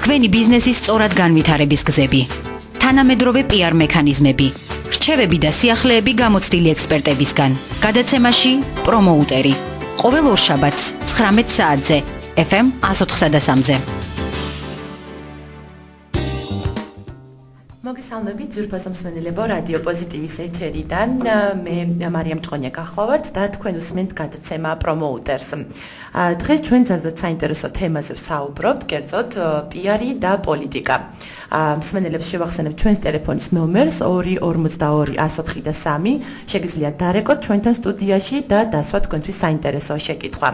თქვენი ბიზნესის სწორად განვითარების გზები, თანამედროვე PR მექანიზმები, რჩევები და სიახლეები გამოცდილი ექსპერტებისგან. გადაცემაში პრომოუტერი. ყოველ ორშაბათს 19 საათზე FM 104.3-ზე. მოგესალმებით ძვირფასო მსმენელებო რადიო პოზიტივის ეთერიდან მე მარიამ ჭყონია გახლავართ და თქვენ უსმენთ გადაცემა პრომოუტერს. დღეს ჩვენ ძალიან საინტერესო თემაზე ვსაუბრობთ, კერძოდ PR-ი და პოლიტიკა. მსმენელებს შევახსენებ ჩვენს ტელეფონის ნომერს 242-104-3. შეგიძლიათ დარეკოთ ჩვენთან სტუდიაში და დასვათ თქვენთვის საინტერესო შეკითხვა.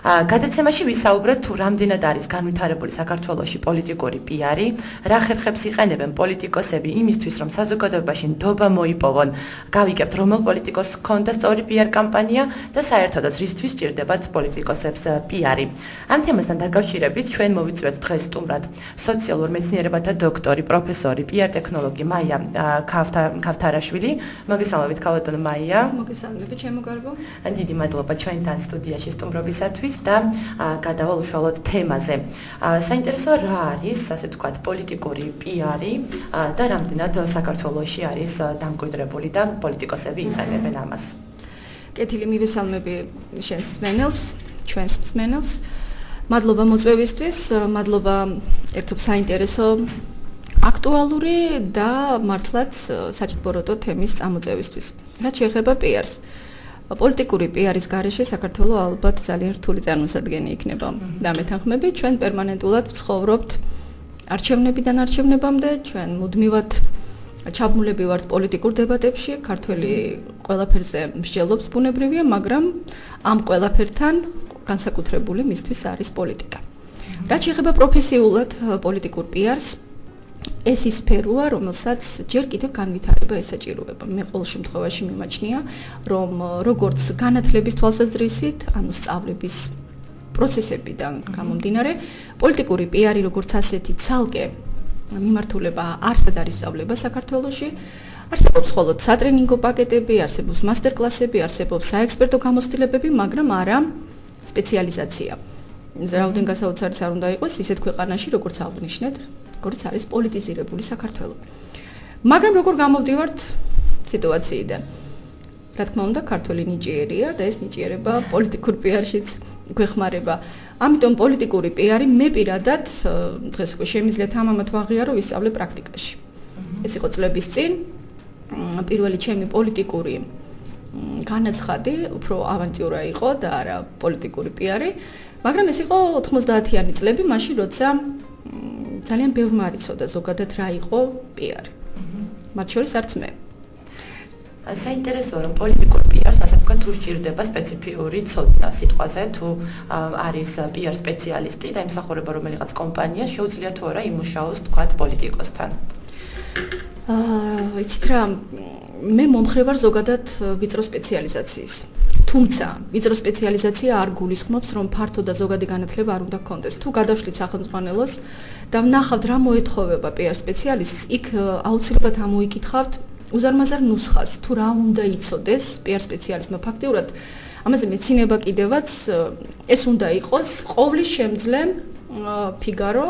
გადაცემაში ვისაუბრებთ თუ რამდენად არის განვითარებული საქართველოში პოლიტიკური PR-ი, რა ხერხებს იყენებენ პოლიტიკოსები იმისთვის, რომ საზოგადოებაში ნდობა მოიპოვონ, გავიგებთ რომელ პოლიტიკოსს ჰქონდა სწორი PR კამპანია და საერთოდაც რისთვის სჭირდებათ პოლიტიკოსებს PR-ი. ამ თემასთან დაკავშირებით ჩვენ მოვიწვევთ დღეს სტუმრად სოციალურ მეცნიერებათა დოქტორი, პროფესორი, PR ტექნოლოგი მაია ქავთარაშვილი. მოგესალმებით ქალბატონო მაია. მოგესალმებით ჩემო გარბო. დიდი მადლობა ჩვენთან სტუდიაში სტუმრობისათვის. და გადავალ უშუალოდ თემაზე. საინტერესოა რა არის, ასე ვთქვათ, პოლიტიკური PR-ი და რამდენად საქართველოში არის დამკვიდრებული და პოლიტიკოსები იყენებენ ამას. კეთილი მივესალმები შენს მსმენელს, ჩვენს მსმენელს. მადლობა მოწვევისთვის, მადლობა ერთობ საინტერესო, აქტუალური და მართლაც საჭიროა თემის წამოწევისთვის. რაც შეეხება PR-ს. პოლიტიკური PR-ის გარეშე საქართველოს ალბათ ძალიან რთული წარმოსადგენი იქნება. და მეთანხმები ჩვენ პერმანენტულად ვცხოვრობთ არჩევნებიდან არჩევნებამდე, ჩვენ მუდმივად ჩაბმულები ვართ პოლიტიკურ დებატებში, ქართველი ყველაფერზე მსჯელობს ბუნებრივია, მაგრამ ამ ყველაფერთან განსაკუთრებული მისთვის არის პოლიტიკა. რაც შეეხება პროფესიულად პოლიტიკურ PR-ს, ეს ის სფეროა, რომელსაც ჯერ კიდევ განვითარება ესაჭიროება. მე ყოველ შემთხვევაში მიმაჩნია, რომ როგორც განათლების თვალსაზრისით, ანუ სწავლების პროცესებიდან გამომდინარე, პოლიტიკური PR-ი როგორც ასეთი ცალკე მიმართულება არსად არის სწავლება საქართველოში. არსებობს მხოლოდ სატრენინგო პაკეტები, არსებობს მასტერკლასები, არსებობს საექსპერტო გამოცდილებები, მაგრამ არა სპეციალიზაცია. რაოდენ გასაოცარიც არ უნდა იყოს ისეთ ქვეყანაში, როგორც აღნიშნეთ, როგორც არის პოლიტიზირებული საქართველო. მაგრამ როგორ გამოვდივართ სიტუაციიდან? რა თქმა უნდა, ქართველი ნიჭიერია და ეს ნიჭიერება პოლიტიკურ PR-შიც გვეხმარება. ამიტომ პოლიტიკური PR-ი მე პირადად დღეს უკვე შემიძლია თამამად ვაღიარო ვისწავლე პრაქტიკაში. ეს იყო წლების წინ პირველი ჩემი პოლიტიკური განაცხადი, უფრო ავანტიურა იყო და არა პოლიტიკური PR-ი, მაგრამ ეს იყო 90-იანი წლები, მაშინ როცა ძალიან ბევრმა არ იცოდა ზოგადად რა იყო PR. მათ შორის არც მე. საინტერესოა რომ პოლიტიკურ PR-ს ასე ვთქვათ თუ სჭირდება სპეციფიური ცოდნა სიტყვაზე თუ არის PR სპეციალისტი და იმსახურება რომელიღაც კომპანიას შეუძლია თუ არა იმუშაოს ვთქვათ პოლიტიკოსთან. იცით რა, მე მომხრე ვარ ზოგადად ვიწრო სპეციალიზაციის. თუმცა ვიწრო სპეციალიზაცია არ გულისხმობს რომ ფართო და ზოგადი განათლება არ უნდა გქონდეს. თუ გადავშლით სახელმწიფოს და ვნახავთ რა მოეთხოვება PR სპეციალისტს, იქ აუცილებლად ამოიკითხავთ უზარმაზარ ნუსხას, თუ რა უნდა იცოდეს PR სპეციალისტმა. ფაქტიურად ამაზე მეცინება კიდევაც ეს უნდა იყოს ყოვლის შემძლე ფიგარო,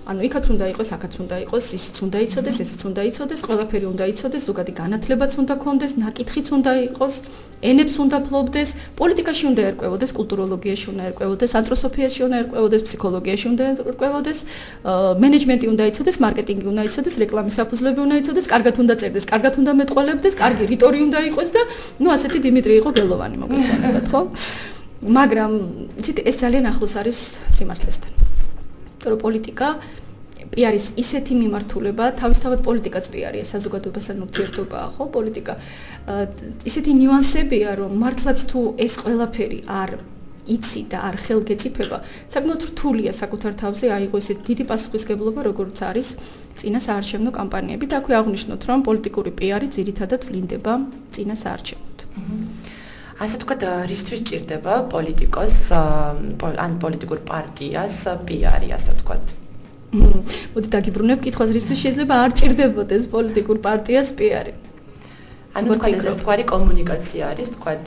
ანუ იქაც უნდა იყოს, აქაც უნდა იყოს, ისიც უნდა იცოდეს, ესეც უნდა იცოდეს, ყველაფერი უნდა იცოდეს, ზოგადი განათლებაც უნდა გქონდეს, ნაკითხიც უნდა იყოს, ენებს უნდა ფლობდეს, პოლიტიკაში უნდა ერკვევოდეს, კულტუროლოგიაში უნდა ერკვევოდეს, ანთროპოსოფიაში უნდა ერკვევოდეს, ფსიქოლოგიაში უნდა ერკვევოდეს, მენეჯმენტი უნდა იცოდეს, მარკეტინგი უნდა იცოდეს, რეკლამის საფუძვლები უნდა იცოდეს, კარგად უნდა წერდეს, კარგად უნდა მეტყველებდეს, კარგი რიტორი უნდა იყოს და ნუ ასეთი დიმიტრი იყო გელოვანი მოგესალმებით, ხო? მაგრამ იცით, ეს ძალიან ახლოს არის სიმართლესთან. რომ პოლიტიკა PR-ის ისეთი მიმართულება, თავისთავად პოლიტიკაც PR-ია, საზოგადოებასთან ურთიერთობაა, ხო, პოლიტიკა. ისეთი ნიუანსებია, რომ მართლაც თუ ეს ყველაფერი არ იცი და არ ხელგეწიფება, საკმაოდ რთულია საკუთარ თავზე აიღო ესეთი დიდი პასუხისმგებლობა, როგორც არის წინა საარჩევნო კამპანიები და აქვე აღნიშნოთ, რომ პოლიტიკური PR-ი ძირითადად ვლინდება წინა საარჩევნოდ. ასე ვთქვათ, რისთვის სჭირდება პოლიტიკოს ან პოლიტიკურ პარტიას PR-ი, ასე ვთქვათ. მოდი დაგიბრუნებ კითხვას, რისთვის შეიძლება არ სჭირდებოდეს პოლიტიკურ პარტიას PR-ი? ანუ თქვა ეს ერთგვარი კომუნიკაცია არის, თქვათ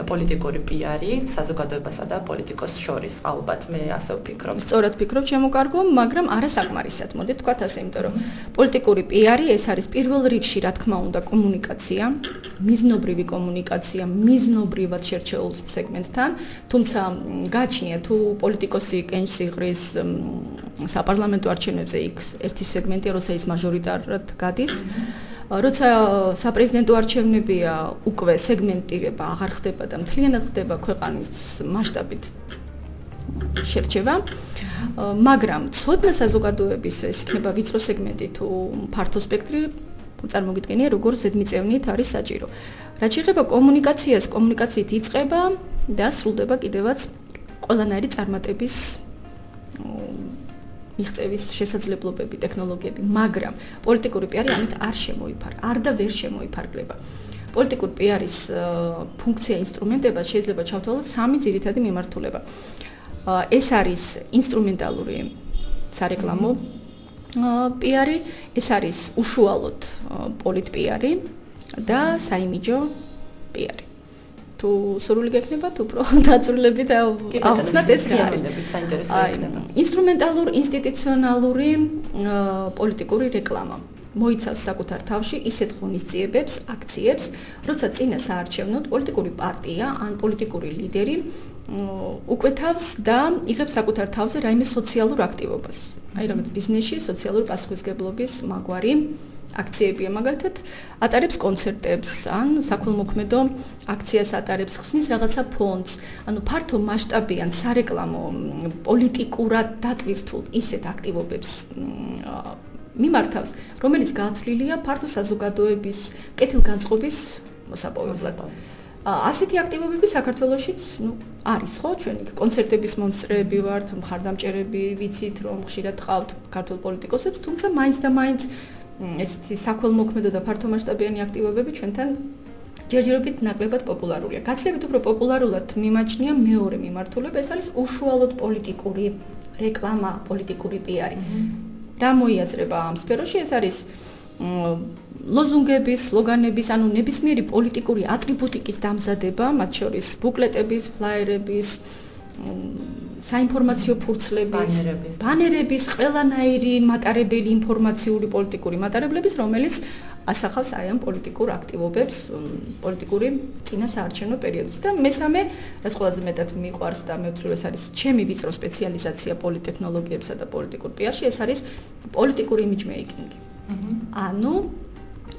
პოლიტიკური პიარი საზოგადოებასა და პოლიტიკოს შორის, ალბათ მე ასე ვფიქრობ. სწორად ფიქრობ, შემოკარგო, მაგრამ არა საკმარისად. მოდით თქვათ ასე, იმიტომ რომ პოლიტიკური პიარი ეს არის პირველ რიგში, რა თქმა უნდა, კომუნიკაცია, მიზნობრივი კომუნიკაცია, მიზნობრივად შერჩეულ სეგმენტთან, თუმცა გააჩნია თუ პოლიტიკოსი კენჭს იღრის საპარლამენტო არჩევნებზე იქ ერთი სეგმენტია, როცა ის მაჟორიტარად გადის. როცა საპრეზიდენტო არჩევნებია, უკვე სეგმენტირება აღარ ხდება და მთლიანად ხდება ქვეყნის მასშტაბით შერჩევა, მაგრამ ცოდნა საზოგადოების ეს იქნება ვიწრო სეგმენტი თუ ფართო სპექტრი, წარმოგიდგენია როგორ ზედმიწევნით არის საჭირო. რაც შეეხება კომუნიკაციას, კომუნიკაციით იწყება და სრულდება კიდევაც ყველანაირი წარმატების მიღწევის შესაძლებლობები, ტექნოლოგიები, მაგრამ პოლიტიკური პიარი ამით არ შემოიფარგლება, არ და ვერ შემოიფარგლება. პოლიტიკური პიარის ფუნქცია, ინსტრუმენტება შეიძლება ჩავთვალოთ სამი ძირითადი მიმართულება. ეს არის ინსტრუმენტალური სარეკლამო პიარი, ეს არის უშუალოდ პოლიტპიარი და საიმიჯო პიარი. თუ სრული გექნება, თუ დაწვრილებით ავხსნათ ეს რა არის. საინტერესო იქნება. ინსტრუმენტალურ ინსტიტუციონალური პოლიტიკური რეკლამა მოიცავს საკუთარ თავში ისეთ ღონისძიებებს, აქციებს, როცა წინა საარჩევნოდ პოლიტიკური პარტია ან პოლიტიკური ლიდერი უკვეთავს და იღებს საკუთარ თავზე რაიმე სოციალურ აქტივობას. აი რაღაც ბიზნესში სოციალური პასუხისმგებლობის მაგვარი აქციებია, მაგალითად, ატარებს კონცერტებს, ან საქველმოქმედო აქციას ატარებს, ხსნის რაღაცა ფონდს, ანუ ფართო მასშტაბიან სარეკლამო პოლიტიკურად დატვირთულ ისეთ აქტივობებს მიმართავს, რომელიც გაათვლილია ფართო საზოგადოების კეთილგანწყობის მოსაპოვებლად. ასეთი აქტივობები საქართველოშიც, არის, ხო, ჩვენ კონცერტების მომსწრეები ვართ, მხარდამჭერები, ვიცით, რომ ხშირად ყავთ ქართულ პოლიტიკოსებს, თუმცა მაინც და მაინც ესეთი საქველმოქმედო და ფართომასშტაბიანი აქტივობები ჩვენთან ჯერჯერობით ნაკლებად პოპულარულია. გაცილებით უფრო პოპულარულად მიმაჩნია მეორე მიმართულება, ეს არის უშუალოდ პოლიტიკური რეკლამა, პოლიტიკური პიარი. რა მოიაზრება ამ სფეროში? ეს არის ლოზუნგების, სლოგანების, ანუ ნებისმიერი პოლიტიკური ატრიბუტიკის დამზადება, მათ შორის ბუკლეტების, ფლაიერების, საინფორმაციო ფურცლების, ბანერების, ყველანაირი მატარებელი ინფორმაციული პოლიტიკური მატარებლების, რომელიც ასახავს აი ამ პოლიტიკურ აქტივობებს, პოლიტიკური წინა საარჩევნო პერიოდში. და მესამე, რაც ყველაზე მეტად მიყვარს და მე ვთვლი, ეს არის ჩემი ვიწრო სპეციალიზაცია პოლიტექნოლოგიებსა და პოლიტიკურ პიარში, ეს არის პოლიტიკური image making. ანუ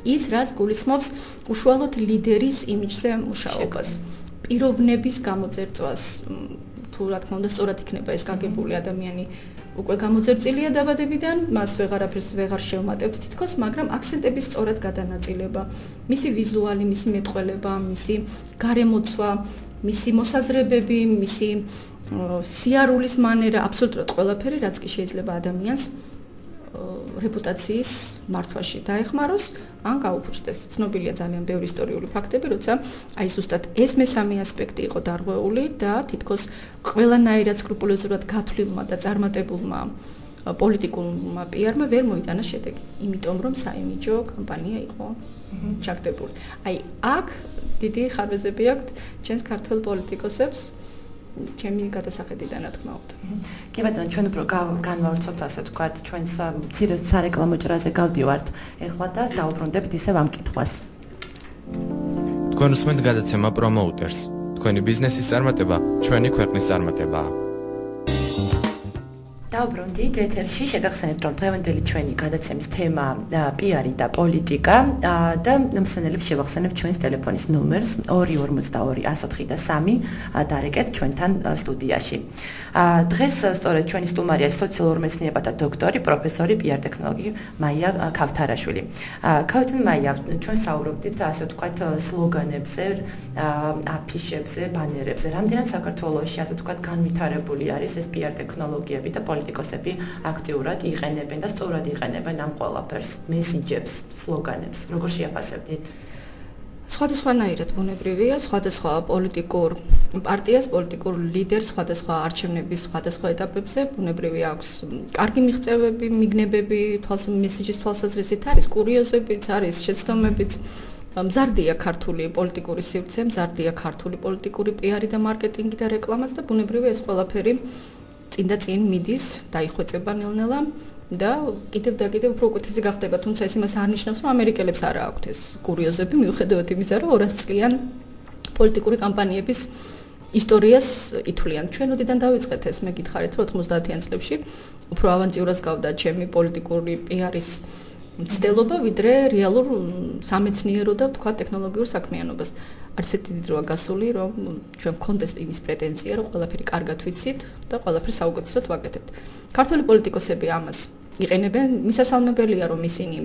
ის რაც გულისხმობს უშუალოდ ლიდერის იმიჯზე მუშაობას, პიროვნების გამოძერწვას, თუ რა თქმა უნდა სწორად იქნება ეს გაგებული ადამიანი უკვე გამოძერწილია დაბადებიდან, მას ვეღარაფერს ვეღარ შევმატებთ თითქოს, მაგრამ აქცენტების სწორად გადანაწილება, მისი ვიზუალი, მისი მეტყველება, მისი გარემოცვა, მისი მოსაზრებები, მისი სიარულის მანერა, აბსოლუტურად ყველაფერი, რაც კი შეიძლება ადამიანს რეპუტაციის მართვაში დაეხმაროს, ან გაუფუჭდეს. ცნობილია ძალიან ბევრი ისტორიული ფაქტები, როცა აი ზუსტად ეს მესამე ასპექტი იყო დარღვეული და თითქოს ყველანაირად სკრუპულოზურად გათვლილმა და წარმატებულმა პოლიტიკურმა პიარმა ვერ მოიტანა შედეგი, იმიტომ რომ საიმიჯო კამპანია იყო ჩაგდებული. აი აქ დიდი ხარვეზები აქვთ ჩვენს ქართველ პოლიტიკოსებს. ჩემი გადასახედიდან რა თქმა უნდა. კი ბატონო, ჩვენ უფრო განვავრცობთ ასე ვთქვათ, ჩვენს მცირე სარეკლამო ჭრაზე გავდივართ ეხლა და დავუბრუნდებთ ისევ ამ კითხვას. თქვენ უსმენთ გადაცემა პრომოუტერს. თქვენი ბიზნესის წარმატება ჩვენი ქვეყნის წარმატებაა. დავუბრუნდით ეთერში, შეგახსენებთ, რომ დღევანდელი ჩვენი გადაცემის თემა პიარი და პოლიტიკა და მსმენელებს შევახსენებთ ჩვენს ტელეფონის ნომერს 242 104 და 3 დარეკეთ ჩვენთან სტუდიაში. დღეს სწორედ ჩვენი სტუმარია სოციალურ მეცნიერებათა დოქტორი, პროფესორი პიარ ტექნოლოგი მაია ქავთარაშვილი. ქავთარ მაია, ჩვენ საუბრობდით ასე ვთქვათ სლოგანებზე, აფიშებზე, ბანერებზე. რამდენად საქართველოში ასე ვთქვათ განვითარებული არის ეს პიარ ტექნოლოგიები და პოლიტიკოსები აქტიურად იყენებენ და სწორად იყენებენ ამ ყველაფერს, მესიჯებს, სლოგანებს. როგორ შეაფასებდით? სხვადასხვანაირად ბუნებრივია, სხვადასხვა პოლიტიკურ პარტიას, პოლიტიკურ ლიდერს, სხვადასხვა არჩევნების სხვადასხვა ეტაპებზე ბუნებრივი აქვს კარგი მიღწევები, მიგნებები, მესიჯის თვალსაზრისით არის კურიოზებიც, არის შეცდომებიც. მზარდია ქართული პოლიტიკური სივრცე, მზარდია ქართული პოლიტიკური პიარი და მარკეტინგი და რეკლამაც და ბუნებრივია ეს ყველაფერი წინ და წინ მიდის, დაიხვეწება ნელ-ნელა და კიდევ და კიდევ უფრო უკეთესი გახდება, თუმცა ეს იმას არ ნიშნავს, რომ ამერიკელებს არ აქვთ ეს კურიოზები, მიუხედავად იმისა, რომ 200 წლიან პოლიტიკური კამპანიების ისტორიას ითვლიან. ჩვენ როდიდან დავიწყეთ ეს, მე გითხარით, რომ 90-იან წლებში უფრო ავანტიურას გავდა ჩემი პოლიტიკური პიარის მცდელობა, ვიდრე რეალურ სამეცნიერო და თქვა ტექნოლოგიურ საქმიანობას. არც ერთი დიდი დროა გასული, რომ ჩვენ გქონდეს იმის პრეტენზია, რომ ყველაფერი კარგად ვიცით და ყველაფერი საუკეთესოდ ვაკეთებთ. ქართული პოლიტიკოსები ამას იყენებენ, მისასალმებელია, რომ ისინი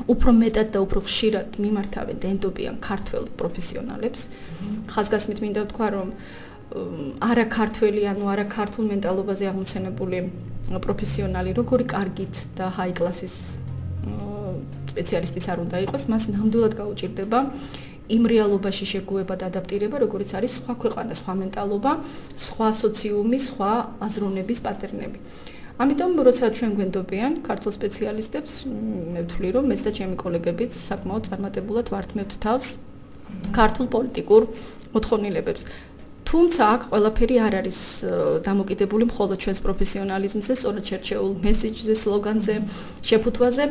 უფრო მეტად და უფრო ხშირად მიმართავენ და ენდობიან ქართველ პროფესიონალებს. ხაზგასმით მინდა ვთქვა, რომ არა ქართველი, ანუ არა ქართულ მენტალობაზე აღმოცენებული პროფესიონალი, როგორი კარგით და ჰაი კლასის სპეციალისტიც არ უნდა იყოს, მას ნამდვილად გაუჭირდება იმ რეალობაში შეგუება და ადაპტირება, როგორიც არის სხვა ქვეყანა, სხვა მენტალობა, სხვა სოციუმი, სხვა აზროვნების პატერნები. ამიტომ როცა ჩვენ გვენდობიან ქართულ სპეციალისტებს, მე ვთვლი, რომ მეც და ჩემი კოლეგებიც საკმაოდ წარმატებულად ვართმევთ თავს ქართულ პოლიტიკურ მოთხოვნილებებს. თუმცა აქ ყველაფერი არ არის დამოკიდებული მხოლოდ ჩვენს პროფესიონალიზმზე, სწორედ შერჩეულ მესიჯზე, სლოგანზე, შეფუთვაზე.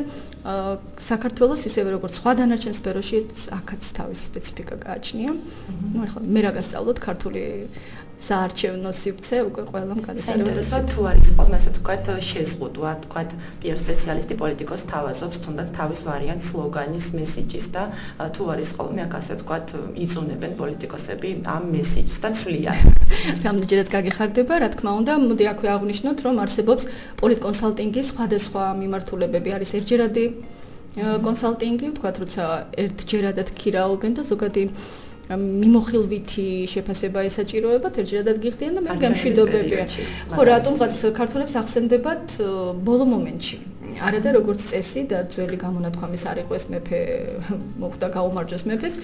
საქართველოს ისევე როგორც სხვა დანარჩენ სფეროში, აქაც თავისი სპეციფიკა გააჩნია. ნუ ახლა მე რა გასწავლოთ ქართული საარჩევნო სივრცე უკვე ყველამ გადასარევად. საინტერესოა თუ არის ხოლმე ასე ვთქვათ შეზღუდვა, ვთქვათ პიარ სპეციალისტი პოლიტიკოს თავაზობს თუნდაც თავის ვარიანტ სლოგანის, მესიჯის და თუ არის ხოლმე აქ ასე ვთქვათ იწუნებენ პოლიტიკოსები ამ მესიჯს და ცვლიან. რამდენჯერაც გაგეხარდება, რა თქმა უნდა, მოდი აქვე აღვნიშნოთ, რომ არსებობს პოლიტკონსალტინგის სხვადასხვა მიმართულებები, არის ერთჯერადი კონსალტინგი, ვთქვათ, როცა ერთჯერადად ქირაობენ და ზოგადი მიმოხილვითი შეფასება ესაჭიროებათ, ერთჯერადად გიხდიან და მაგრამ მშვიდობებია. ხო, რატომღაც ქართველებს ახსენდებათ ბოლო მომენტში. არა და როგორც წესი და ძველი გამონათქვამის არ იყო ეს მეფე მოხვდა გაუმარჯოს მეფეს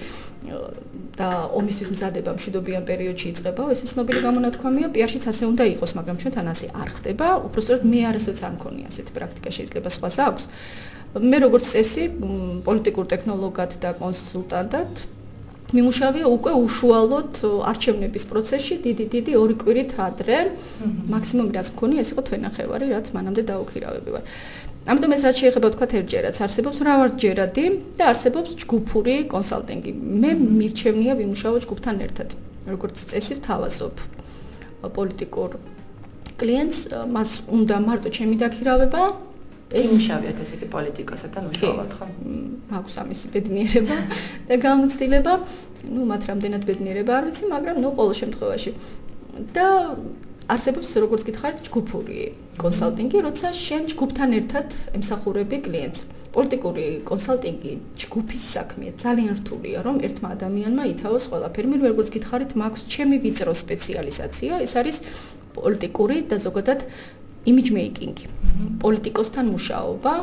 და ომისთვის მზადება მშვიდობიან პერიოდში იწყება, ეს ცნობილი გამონათქვამია, პიარშიც ასე უნდა იყოს, მაგრამ ჩვენთან ასე არ ხდება, უბრალოდ მე არასოდეს არ მქონია ასეთი პრაქტიკა, შეიძლება სხვას აქვს. მე როგორც წესი პოლიტიკურ ტექნოლოგად და კონსულტანტად მიმუშავია უკვე უშუალოდ არჩევნების პროცესში დიდი 2 კვირით ადრე, მაქსიმუმი რაც მქონია, ეს იყო თვენახევარი, რაც მანამდე დაუქირავები ვარ. ამიტომ ეს რაც შეიძლება ვთქვათ ერთჯერადაც არსებობს მრავალჯერადი და არსებობს ჯგუფური კონსალტინგი. მე მირჩევნია ვიმუშაო ჯგუფთან ერთად. როგორც წესი ვთავაზობ პოლიტიკურ კლიენტს, მას უნდა მარტო ჩემი დაქირავება იმუშავიათ ესე იგი პოლიტიკოსებთან უშუალოდ, ხო? აქვს ამისი ბედნიერება და გამოცდილება. ნუ მათ რამდენად ბედნიერება არ ვიცი, მაგრამ ნუ ყოველ შემთხვევაში. და არსებობს როგორც გითხარით ჯგუფური კონსალტინგი, როცა შენ ჯგუფთან ერთად ემსახურები კლიენტს. პოლიტიკური კონსალტინგი ჯგუფის საქმეა, ძალიან რთულია, რომ ერთმა ადამიანმა ითავოს ყველაფერი. მე როგორც გითხარით, მაქვს ჩემი ვიწრო სპეციალიზაცია, ეს არის პოლიტიკური და ზოგადად image making, პოლიტიკოსთან მუშაობა,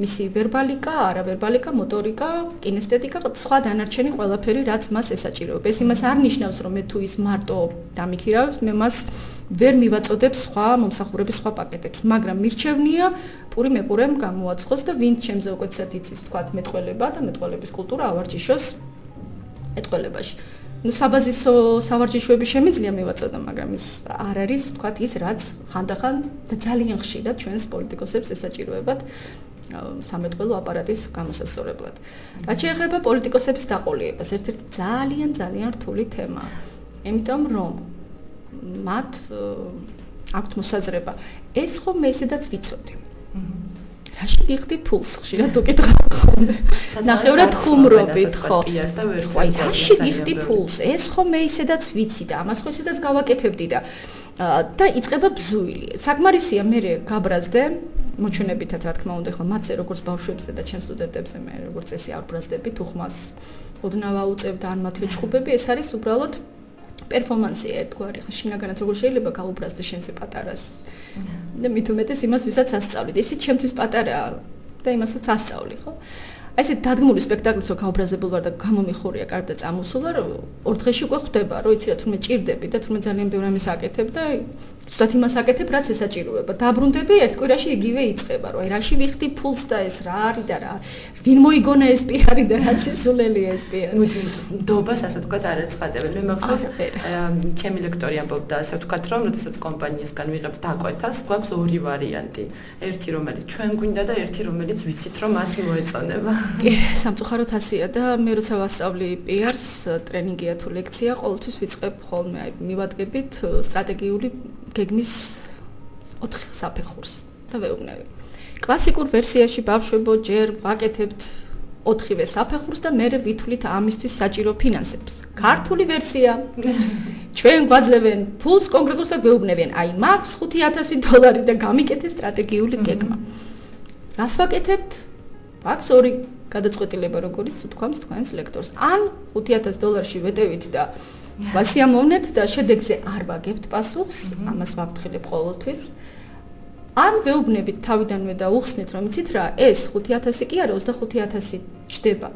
მისი ვერბალიკა, არავერბალიკა, მოტორიკა, კინესთეტიკა, სხვა დანარჩენი ყველაფერი, რაც მას ესაჭიროება. ეს იმას არ ნიშნავს, რომ მე თუ ის მარტო დამიქირავებს, მე მას ვერ მივაწოდებ სხვა მომსახურების სხვა პაკეტებს, მაგრამ მირჩევნია პური მეყურემ გამოაცხოს და ვინც ჩემზე უკეთესად იცის, თქვათ, მეტყველება და მეტყველების კულტურა ავარჯიშოს მეტყველებაში. ნუ საბაზისო სავარჯიშოები შემიძლია მივაწოდო, მაგრამ ის არ არის, თქვათ, ის რაც ხანდახან და ძალიან ხშირად ჩვენს პოლიტიკოსებს ესაჭიროებათ სამეტყველო აპარატის გამოსასწორებლად. რაც შეეხება პოლიტიკოსების დაყოლიებას, ერთ-ერთი ძალიან რთული თემაა. იმიტომ რომ მათ აქვთ მოსაზრება, ეს ხომ მე ისედაც ვიცოდი. რაში გიხდი ფულს ხშირად უკითხავ ხოლმე. ნახევრად ხუმრობით, ხო. აი, რაში გიხდი ფულს? ეს ხომ მე ისედაც ვიცი და ამას ხო ისედაც გავაკეთებდი და იწყება ბზუილი. საკმარისია მე გაბრაზდე მოჩვენებითად, რა თქმა უნდა, ხო, მათზე როგორც ბავშვებზე და ჩემ სტუდენტებზე მე როგორც წესი არ ბრაზდები, თუ ხმას ოდნავ აუწევ და ან მათ ვეჩხუბები, ეს არის უბრალოდ პერფორმანსი ერთგვარი, ხო, შინაგანად როგორ შეიძლება გაუბრაზდე შენზე პატარას. და მით უმეტეს იმას, ვისაც ასწავლით. ისიც ჩემთვის პატარაა და იმასაც ასწავლი, ხო? აი ესე დადგმული სპექტაკლიც რო გაუბრაზებულ ვარ და გამომიხურია კარგ და წამოსულა, 2 დღეში უკვე ხვდება, რომ იცი რა თურმე ჭირდები და თურმე ძალიან ბევრ ამის აკეთებ და ზუსტად იმას აკეთებ, რაც ესაჭიროება. დაბრუნდები ერთ კვირაში იგივე იწყება, რომ აი რაში ვიხდი ფულს და ეს რა არის და რა ვინ მოიგონა ეს პიარი და რა სისულელია ეს პიარი. ნდობას ასე ვთქვათ არ ეცხადებენ. მე მახსოვს ჩემი ლექტორი ამბობდა ასე ვთქვათ, რომ როდესაც კომპანიისგან ვიღებთ დაკვეთას, გვაქვს ორი ვარიანტი. ერთი რომელიც ჩვენ გვინდა და ერთი რომელიც ვიცით რომ მას მოეწონება. სამწუხაროდ ასეა და მე როცა ვასწავლი პიარს, ტრენინგია თუ ლექცია, ყოველთვის ვიწყებ ხოლმე აი მივადგებით სტრატეგიული გეგმის 4 საფეხურს და ვეუბნები. კლასიკურ ვერსიაში ბავშვებო ჯერ ვაკეთებთ 4-ვე საფეხურს და მე ვითვლით ამისთვის საჭირო ფინანსებს. ქართული ვერსია ჩვენ გვაძლევენ ფულს კონკრეტულს და ვეუბნებიან, აი მაქვს $5,000 და გამიკეთე სტრატეგიული გეგმა. რას ვაკეთებთ? აქვს ორი გადაწყვეტილება, როგორც თქვამს თქვენს ლექტორს. ან $5,000-ში ვეტევით და ვასიამოვნებთ და შედეგზე არ ვაგებთ პასუხს, ამას ვაფრთხილებ ყოველთვის. ან ვეუბნებით თავიდანვე და უხსნით, რომ იცით რა, ეს 5,000 კი არა, 25,000 ჯდება.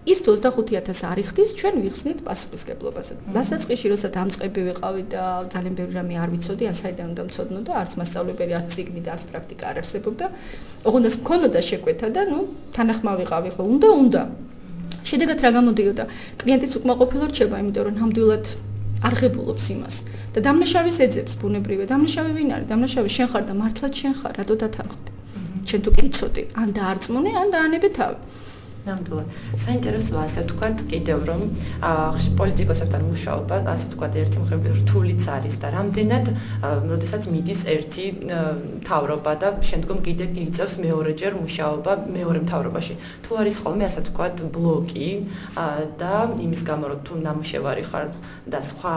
ის 25,000 არ იხდის, ჩვენ ვიხსნით პასუხისგებლობაზე. დასაწყისში, როცა დამწყები ვიყავი და ძალიან ბევრი რამე არ ვიცოდი, ან საიდან უნდა მცოდნო და არც მასწავლებელი, არც წიგნი და არც პრაქტიკა არ არსებობდა. ოღონდ მქონოდა შეკვეთა და თანახმა ვიყავი, ხო, უნდა. შედეგად რა გამოდიოდა? კლიენტიც უკმაყოფილო რჩება, იმიტომ რომ ნამდვილად არ ღებულობს იმას. და დამნაშავის ეძებს ბუნებრივია. დამნაშავი ვინ არის? დამნაშავი შენ ხარ და მართლაც შენ ხარ, რატო დათანხმდი? შენ თუ კიცოდი, ან დაარწმუნე, ან დაანებე თავი. ნამდვილად. საინტერესოა ასე ვთქვათ კიდევ რომ პოლიტიკოსებთან მუშაობა, ასე ვთქვათ, ერთი მხრივ რთულიც არის და რამდენად, როდესაც მიდის ერთი მთავრობა და შემდგომ კიდე იწევს მეორეჯერ მუშაობა მეორე მთავრობაში. თუ არის ხოლმე ასე ვთქვათ ბლოკი და იმის გამო რომ თუ ნამუშევარი ხარ და სხვა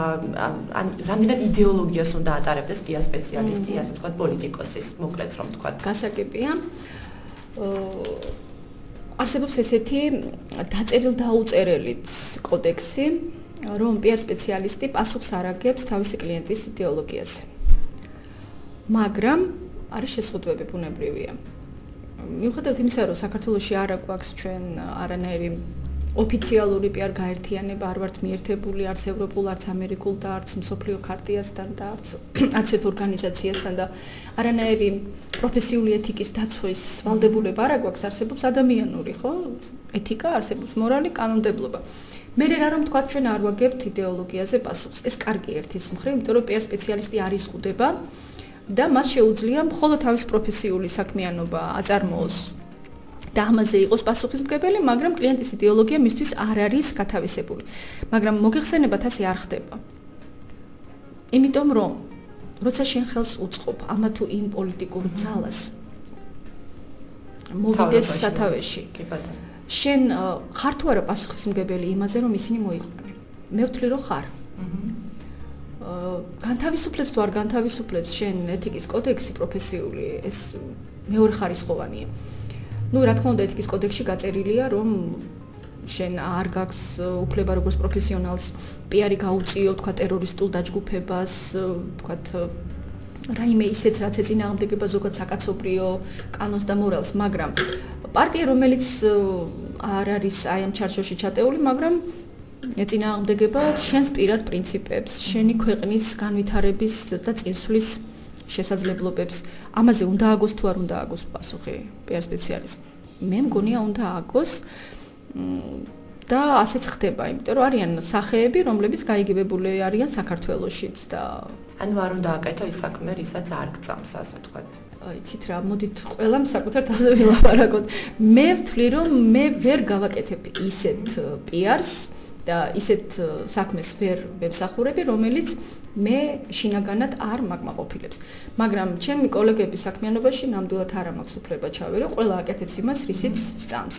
ან რამდენად იდეოლოგიას უნდა ატარებდეს პიარ სპეციალისტი, ასე ვთქვათ, პოლიტიკოსის, მოკლედ რომ ვთქვათ. გასაგებია. არსებობს ესეთი დაწერილ-დაუწერელიც კოდექსი, რომ პიარ სპეციალისტი პასუხს არ აგებს თავისი კლიენტის იდეოლოგიაზე. მაგრამ არის შეზღუდვები ბუნებრივია. მიუხედავად იმისა, რომ საქართველოში არ აქვს ჩვენ არანაირი ოფიციალური პიარ გაერთიანება, არ ვართ მიერთებული არც ევროპულ, არც ამერიკულ და არც მსოფლიო ქარტიასთან და არც ერთ ორგანიზაციასთან და არანაირი პროფესიული ეთიკის დაცვის ვალდებულება არ აქვს, არსებობს ადამიანური, ხო? ეთიკა, არსებობს მორალი, კანონმდებლობა. მე რა რომ თქვა ჩვენ არ ვაგებთ იდეოლოგიაზე პასუხს. ეს კარგი ერთის მხრივ, იმიტომ რომ პიარ სპეციალისტი არ იზღუდება და მას შეუძლია მხოლოდ თავის პროფესიული საქმიანობა აწარმოოს. და ამაზე იყოს პასუხისმგებელი, მაგრამ კლიენტის იდეოლოგია მისთვის არ არის გათავისებული. მაგრამ მოგეხსენებათ ასე არ ხდება. იმიტომ რომ როცა შენ ხელს უწყობ ამა თუ იმ პოლიტიკურ ძალას მოვიდეს სათავეში. შენ ხარ თუ არა პასუხისმგებელი იმაზე, რომ ისინი მოიყვნენ. მე ვთვლი რომ ხარ. განთავისუფლებს თუ არ განთავისუფლებს შენ ეთიკის კოდექსი პროფესიული, ეს მეორე ხარისხოვანია. რა თქმა უნდა, ეთიკის კოდექსში გაწერილია, რომ შენ არ გაქვს უფლება როგორც პროფესიონალს პიარი გაუწიო, თქვა ტერორისტულ დაჯგუფებას, თქვა რაიმე ისეც, რაც ეწინააღმდეგება ზოგად საკაცობრიო კანონს და მორალს, მაგრამ პარტია, რომელიც არ არის აი ამ ჩარჩოში ჩატეული, მაგრამ ეწინააღმდეგება შენს პირად პრინციპებს, შენი ქვეყნის განვითარების და წინსვლის შესაძლებლობებს, ამაზე უნდა აგოს თუ არ უნდა აგოს პასუხი პიარ სპეციალისტი. მე მგონია უნდა აგოს და ასეც ხდება, იმიტომ რომ არიან სახეები, რომლებიც გაიგებებული არიან საქართველოშიც და ანუ არ უნდა აკეთო ის საქმე, რისაც არ გწამს, ასე ვთქვათ. იცით რა, მოდით ყველამ საკუთარ თავზე ვილაპარაკოთ. მე ვთვლი, რომ მე ვერ გავაკეთებ ისეთ პიარს და ისეთ საქმეს ვერ ვემსახურები, რომელიც მე შინაგანად არ მაგმაყოფილებს. მაგრამ ჩემი კოლეგების საქმიანობაში ნამდვილად არ მაქვს უფლება ჩავერო, ყველა აკეთებს იმას, რისიც სწამს.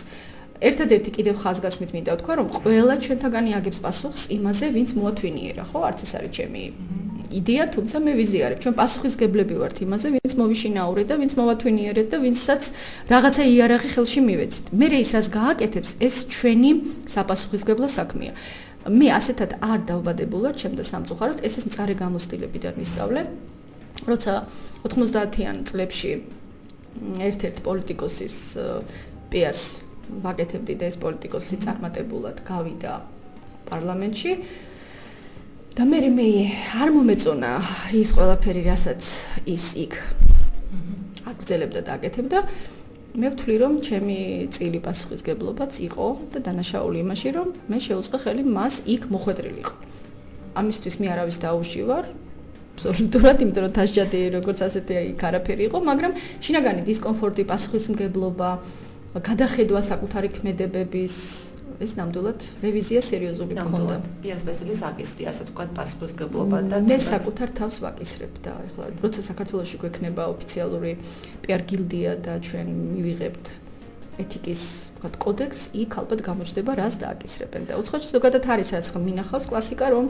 ერთადერთი კიდევ ხაზგასმით მინდა ვთქვა, რომ ყველა ჩვენთაგანი აგებს პასუხს იმაზე, ვინც მოათვინიერა, ხო? არც ეს არის ჩემი იდეა, თუმცა მე ვიზიარებ. ჩვენ პასუხისგებლები ვართ იმაზე, ვინც მოვიშინაურეთ და ვინც მოვათვინიერეთ და ვინცაც რაღაცა იარაღი ხელში მივეცით. მე ის რაც გააკეთებს, ეს ჩვენი საპასუხისგებლო საქმეა. მე ასეთად არ დავბადებული ვარ, ჩემ და სამწუხაროდ, ეს მწარე გამოცდილებიდან ვისწავლე, როცა 90-იან წლებში ერთ-ერთი პოლიტიკოსის პიარს ვაკეთებდი და ეს პოლიტიკოსი წარმატებულად გავიდა პარლამენტში და მე არ მომეწონა ის ყველაფერი, რასაც ის იქ აგრძელებდა და აკეთებდა. მე ვთვლი, რომ ჩემი წილი პასუხისგებლობაც იყო და დანაშაული იმაში, რომ მე შეუწყე ხელი მას იქ მოხვედრილიყო. ამისთვის მე არავის დაუშვარ, აბსოლუტურად, იმიტომ რომ დასჯადი როგორც ასეთი იქ არაფერი იყო, მაგრამ შინაგანი დისკომფორტი, პასუხისმგებლობა, გადახედვა საკუთარი ქმედებების ეს ნამდვილად რევიზია სერიოზული მქონდა. პიარს ბეზილის აკისრი, ასე ვთქვათ, პასუხისმგებლობა და მე საკუთარ თავს ვაკისრებ და ეხლა როცა საქართველოში გვექნება ოფიციალური პიარ გილდია და ჩვენ მივიღებთ ეთიკის, ვთქვათ, კოდექსს, იქ ალბათ გამოჩნდება რას დააკისრებენ და უცხოეთში ზოგადად არის რაც მინახავს კლასიკა, რომ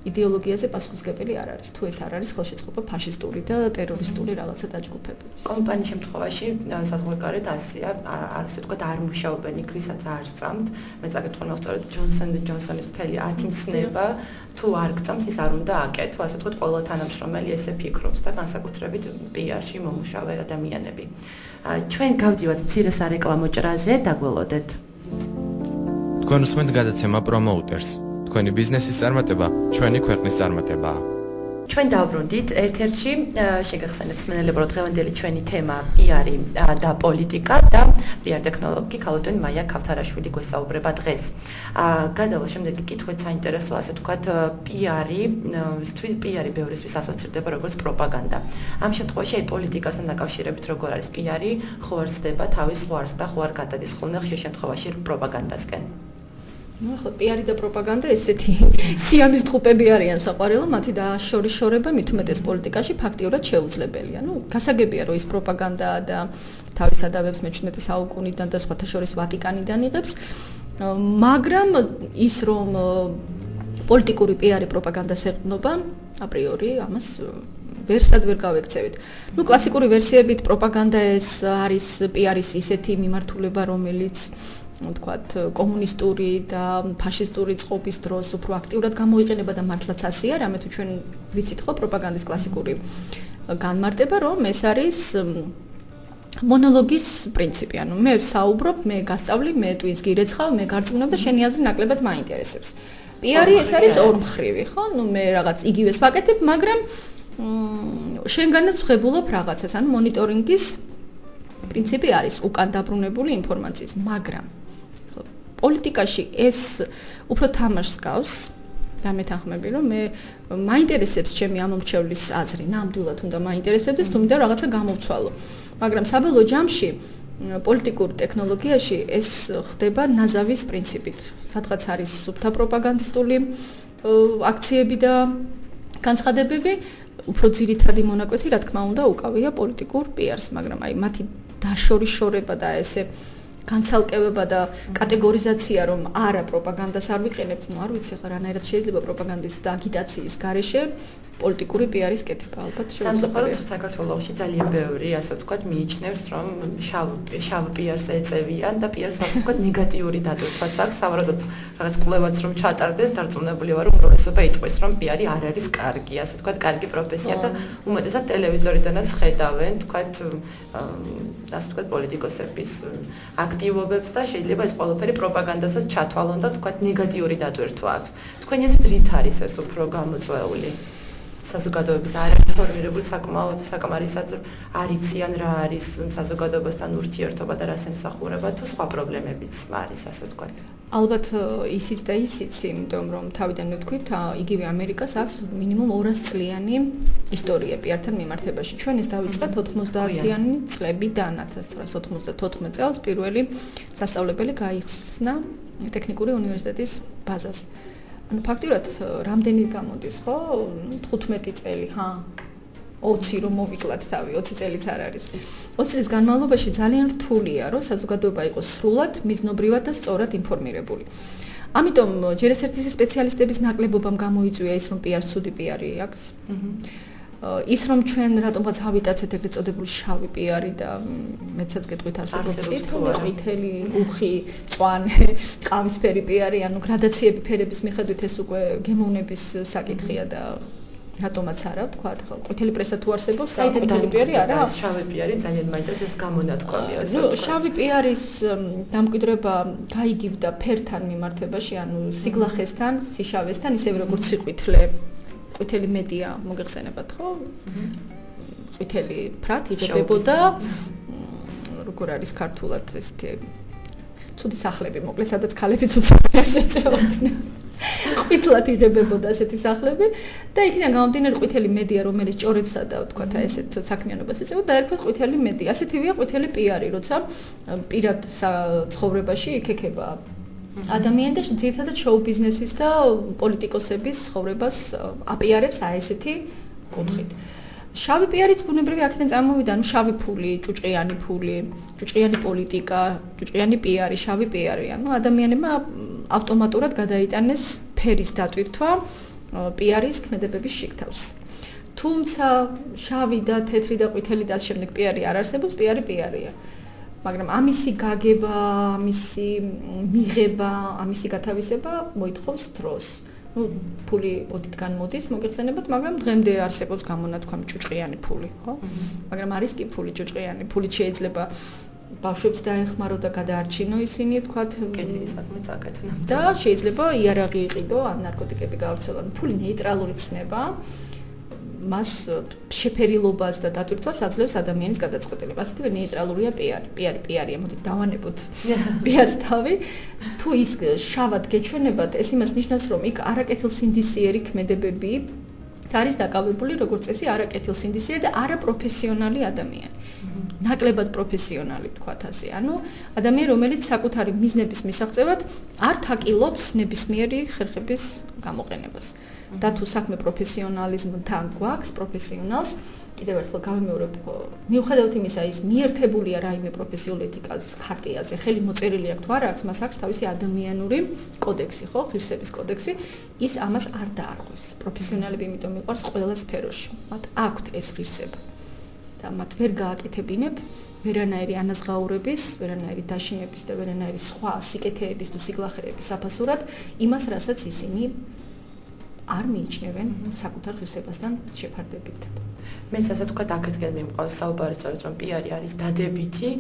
იდეოლოგიაზე პასუხისმგებელი არ არის. თუ ეს არ არის ხელშეწყობა ფაშისტური და ტერორისტული რაღაცა დაჯგუფებების. კომპანიის შემთხვევაში საზღვარგარეთ ასია, ასე ვთქვათ, არ მუშაობენ იქ, რისაც არ სწამთ. მე წაკითხონ მოსწორედ ჯონსონ და ჯონსონის მთელი 10 მცნება, თუ არ გწამს, ის არ უნდა აკეთო, ასე ვთქვათ, ყველა თანამშრომელი ესე ფიქრობს და განსაკუთრებით პიარში მომუშავე ადამიანები. ჩვენ გავდივართ მცირე სარეკლამო ჭრაზე, დაგველოდეთ. თქვენ უსმენთ გადაცემა პრომოუტერს. თქვენი ბიზნესის წარმატება ჩვენი ქვეყნის წარმატებაა. ჩვენ დავბრუნდით ეთერში, შეგახსენეთ მსმენელებო, რომ დღევანდელი ჩვენი თემა პიარი და პოლიტიკა და პიარ ტექნოლოგი ქალბატონი მაია ქავთარაშვილი გვესაუბრება დღეს. გადავალ შემდეგი კითხვით საინტერესო, ასე ვთქვათ, პიარი ბევრისთვის ასოცირდება როგორც პროპაგანდა. ამ შემთხვევაში აი პოლიტიკასთან დაკავშირებით როგორ არის პიარი, ხო არ ცდება თავის ზღვარს და ხო არ გადადის ხოლმე ხშირ შემთხვევაში პროპაგანდასკენ. ნუ ახლა პიარი და პროპაგანდა ესეთი სიამის ტყუპები არიან საყვარელო, მათი დაშორიშორება მით უმეტეს პოლიტიკაში ფაქტიურად შეუძლებელია. ნუ გასაგებია, რომ ის პროპაგანდა და თავის ადავებს მე-17 საუკუნიდან და სხვათა შორის ვატიკანიდან იღებს, მაგრამ ის რომ პოლიტიკური პიარი პროპაგანდას ეყრდნობა, აპრიორი ამას ვერსად ვერ გავექცევით. ნუ კლასიკური ვერსიებით პროპაგანდა ეს არის პიარის ისეთი მიმართულება, რომელიც ვთქვათ, კომუნისტური და ფაშისტური წყობის დროს უფრო აქტიურად გამოიყენება და მართლაც ასეა, რამე თუ ჩვენ ვიცით ხო პროპაგანდის კლასიკური განმარტება, რომ ეს არის მონოლოგის პრინციპი. ანუ მე ვსაუბრობ, მე გასწავლი, მე ტვინს გირეცხავ, მე გარწმუნებ და შენი აზრი ნაკლებად მაინტერესებს. პიარი ეს არის ორმხრივი, ხო? ნუ მე რაღაც იგივეს ვაკეთებ, მაგრამ შენგანაც ვღებულობ რაღაცას, ანუ მონიტორინგის პრინციპი არის უკან დაბრუნებული ინფორმაციის, მაგრამ პოლიტიკაში ეს უფრო თამაშს გავს და მე თანხმები, რომ მე მაინტერესებს ჩემი ამომრჩევლის აზრი, ნამდვილად უნდა მაინტერესებდეს, თუმცა რაღაცა გამოვცვალო. მაგრამ საბოლოო ჯამში პოლიტიკურ ტექნოლოგიაში ეს ხდება ნაზავის პრინციპით. სადღაც არის სუფთა პროპაგანდისტული აქციები და განცხადებები, უფრო ძირითადი მონაკვეთი, რა თქმა უნდა, უკავია პოლიტიკურ პიარს, მაგრამ აი მათი დაშორიშორება და ესე განცალკევება და კატეგორიზაცია, რომ არა პროპაგანდას არ ვიყენებთ, ნუ არ ვიცი ახლა რანაირად შეიძლება პროპაგანდის და აგიტაციის გარეშე პოლიტიკური პიარის კეთება, ალბათ სამწუხაროდ საქართველოში ძალიან ბევრი, ასე ვთქვათ, მიიჩნევს, რომ შავ პიარს ეწევიან და პიარს, ასე ვთქვათ, ნეგატიური დატვირთვაც აქვს, სავარაუდოდ რაღაც კვლევაც რომ ჩატარდეს, დარწმუნებული ვარ, რომ უმრავლესობა იტყვის, რომ პიარი არ არის კარგი, ასე ვთქვათ, კარგი პროფესია და უმეტესად ტელევიზორიდანაც ხედავენ, ვთქვათ, ასე ვთქვათ, პოლიტიკოსების აქტივობებს და შეიძლება ეს ყველაფერი პროპაგანდასაც ჩათვალონ და ვთქვათ, ნეგატიური დატვირთვა აქვს. თქვენი აზრით რით არის ეს უფრო გამოწვეული? საზოგადოების არაინფორმირებული საკმაოდ საკმარისად არ იციან რა არის საზოგადოებასთან ურთიერთობა და რას ემსახურება თუ სხვა პრობლემებიც არის, ასე ვთქვათ. ალბათ ისიც და ისიც, იმიტომ რომ თავიდან ვთქვით, იგივე ამერიკას აქვს მინიმუმ 200 წლიანი ისტორია პიართან მიმართებაში. ჩვენ ეს დავიწყეთ 90-იანი წლებიდან, 1994 წელს პირველი სასწავლებელი გაიხსნა ტექნიკური უნივერსიტეტის ბაზაზე. ანუ ფაქტიურად რამდენი გამოდის, ხო? 15 წელი, 20 რომ მოვიკლათ თავი, 20 წელიც არ არის. 20 წლის განმავლობაში ძალიან რთულია, რომ საზოგადოება იყოს სრულად, მიზნობრივად და სწორად ინფორმირებული. ამიტომ ჯერ ერთ-ერთი სპეციალისტების ნაკლებობამ გამოიწვია ის, რომ პიარს ცუდი პიარი აქვს. ის რომ ჩვენ რატომღაც ავიტაცეთ ეგრეთ წოდებული შავი პიარი და მეცაც გეტყვით არსებობს წითელი, ყვითელი, მუხი, მწვანე, ყავისფერი პიარი, ანუ გრადაციები ფერების მიხედვით ეს უკვე გემოვნების საკითხია და რატომაც არა, ვთქვათ, ხო, ყვითელი პრესა თუ არსებობს, ყვითელი პიარი არა. შავი პიარი ძალიან მაინტერესებს, ეს გამონათქვამია, ასე ვთქვათ. შავი პიარის დამკვიდრება გაიგივდა ფერთან მიმართებაში, ანუ სიგლახესთან, სიშავესთან, ისევე როგორც სიყვითლე ყვითელი მედია მოგეხსენებათ ხო? ყვითელი ფრათ იღებებოდა როგორ არის ქართულად ესეთი ცუდი სახლები მოკლედ სადაც ქალები ცუცებს ეწეოდნენ. ყვითლად იღებებოდა ასეთი სახლები და იქიდან გამომდინარე ყვითელი მედია რომელიც ჭორებსა და თქვათ ესეთ საქმიანობას ეწევა და ერთხელ ყვითელი მედია. ასეთივეა ყვითელი პიარი, როცა პირად ცხოვრებაში იქექება ადამიანი და ძირითადად შოუ ბიზნესის და პოლიტიკოსების ცხოვრებას აპიარებს ესეთი კუთხით. შავი პიარიც ბუნებრივი აქედან წარმოვიდა, ანუ შავი ფული, ჭუჭყიანი ფული, ჭუჭყიანი პოლიტიკა, ჭუჭყიანი პიარი, შავი პიარი, ანუ ადამიანებმა ავტომატურად გადაიტანეს ფერის დატვირთვა პიარის ქმედებების შიგთავს. თუმცა შავი და თეთრი და ყვითელი და ამ შემდეგ პიარი არ არსებობს, პიარი პიარია. მაგრამ ამისი გაგება, ამისი მიღება, ამისი გათავისება მოითხოვს დროს. ფული ოდითგან მოდის, მოგეხსენებათ, მაგრამ დღემდე არსებობს გამონათქვამი ჭუჭყიანი ფული, ხო? მაგრამ არის კი ფული ჭუჭყიანი, ფულით შეიძლება ბავშვებს დაეხმარო და გადაარჩინო ისინი, თქვათ, კეთილი საქმე წაკეთონ. და შეიძლება იარაღი იყიდო, ან ნარკოტიკები გაავრცელონ. ფული ნეიტრალური ცნება. მას შეფერილობას და დატვირთვას აძლევს ადამიანის გადაწყვეტილება. ასეთვე ნეიტრალურია პიარი. პიარია, მოდით დავანებოთ პიარს თავი. თუ ის შავად გეჩვენებათ, ეს იმას ნიშნავს, რომ იქ არაკეთილსინდისიერი ქმედებები არის დაკავებული, როგორც წესი, არაკეთილსინდისიერი და არაპროფესიონალი ადამიანი. ნაკლებად პროფესიონალი თქვათ ასე. ანუ ადამიანი, რომელიც საკუთარი მიზნების მისაღწევად არ თაკილობს ნებისმიერი ხერხების გამოყენებას. და თუ საქმე პროფესიონალიზმთან გვაქვს პროფესიონალს, კიდევ ერთხელ გავიმეორებ, მიუხედავად იმისა, ის მიერთებულია რაიმე პროფესიულ ეთიკას ხარტიაზე, ხელი მოწერილი აქვს თუ არა აქვს, მას აქვს თავისი ადამიანური კოდექსი, ხო, ღირსების კოდექსი, ის ამას არ დაარღვევს. პროფესიონალები იმიტომ მიყვარს ყველა სფეროში. მათ აქვთ ეს ღირსება. და მათ ვერ გააკეთებინებ ვერანაირი ანაზღაურების, ვერანაირი დაშინების და ვერანაირი სხვა სიკეთეების თუ სიგლახეების საფასურად იმას, რასაც ისინი არ მიიჩნევენ საკუთარ ღირსებასთან შეფარდებით. მეც ასე ვთქვათ, აქეთკენ მიმყავს საუბარი სწორედ რომ პიარი არის დადებითი,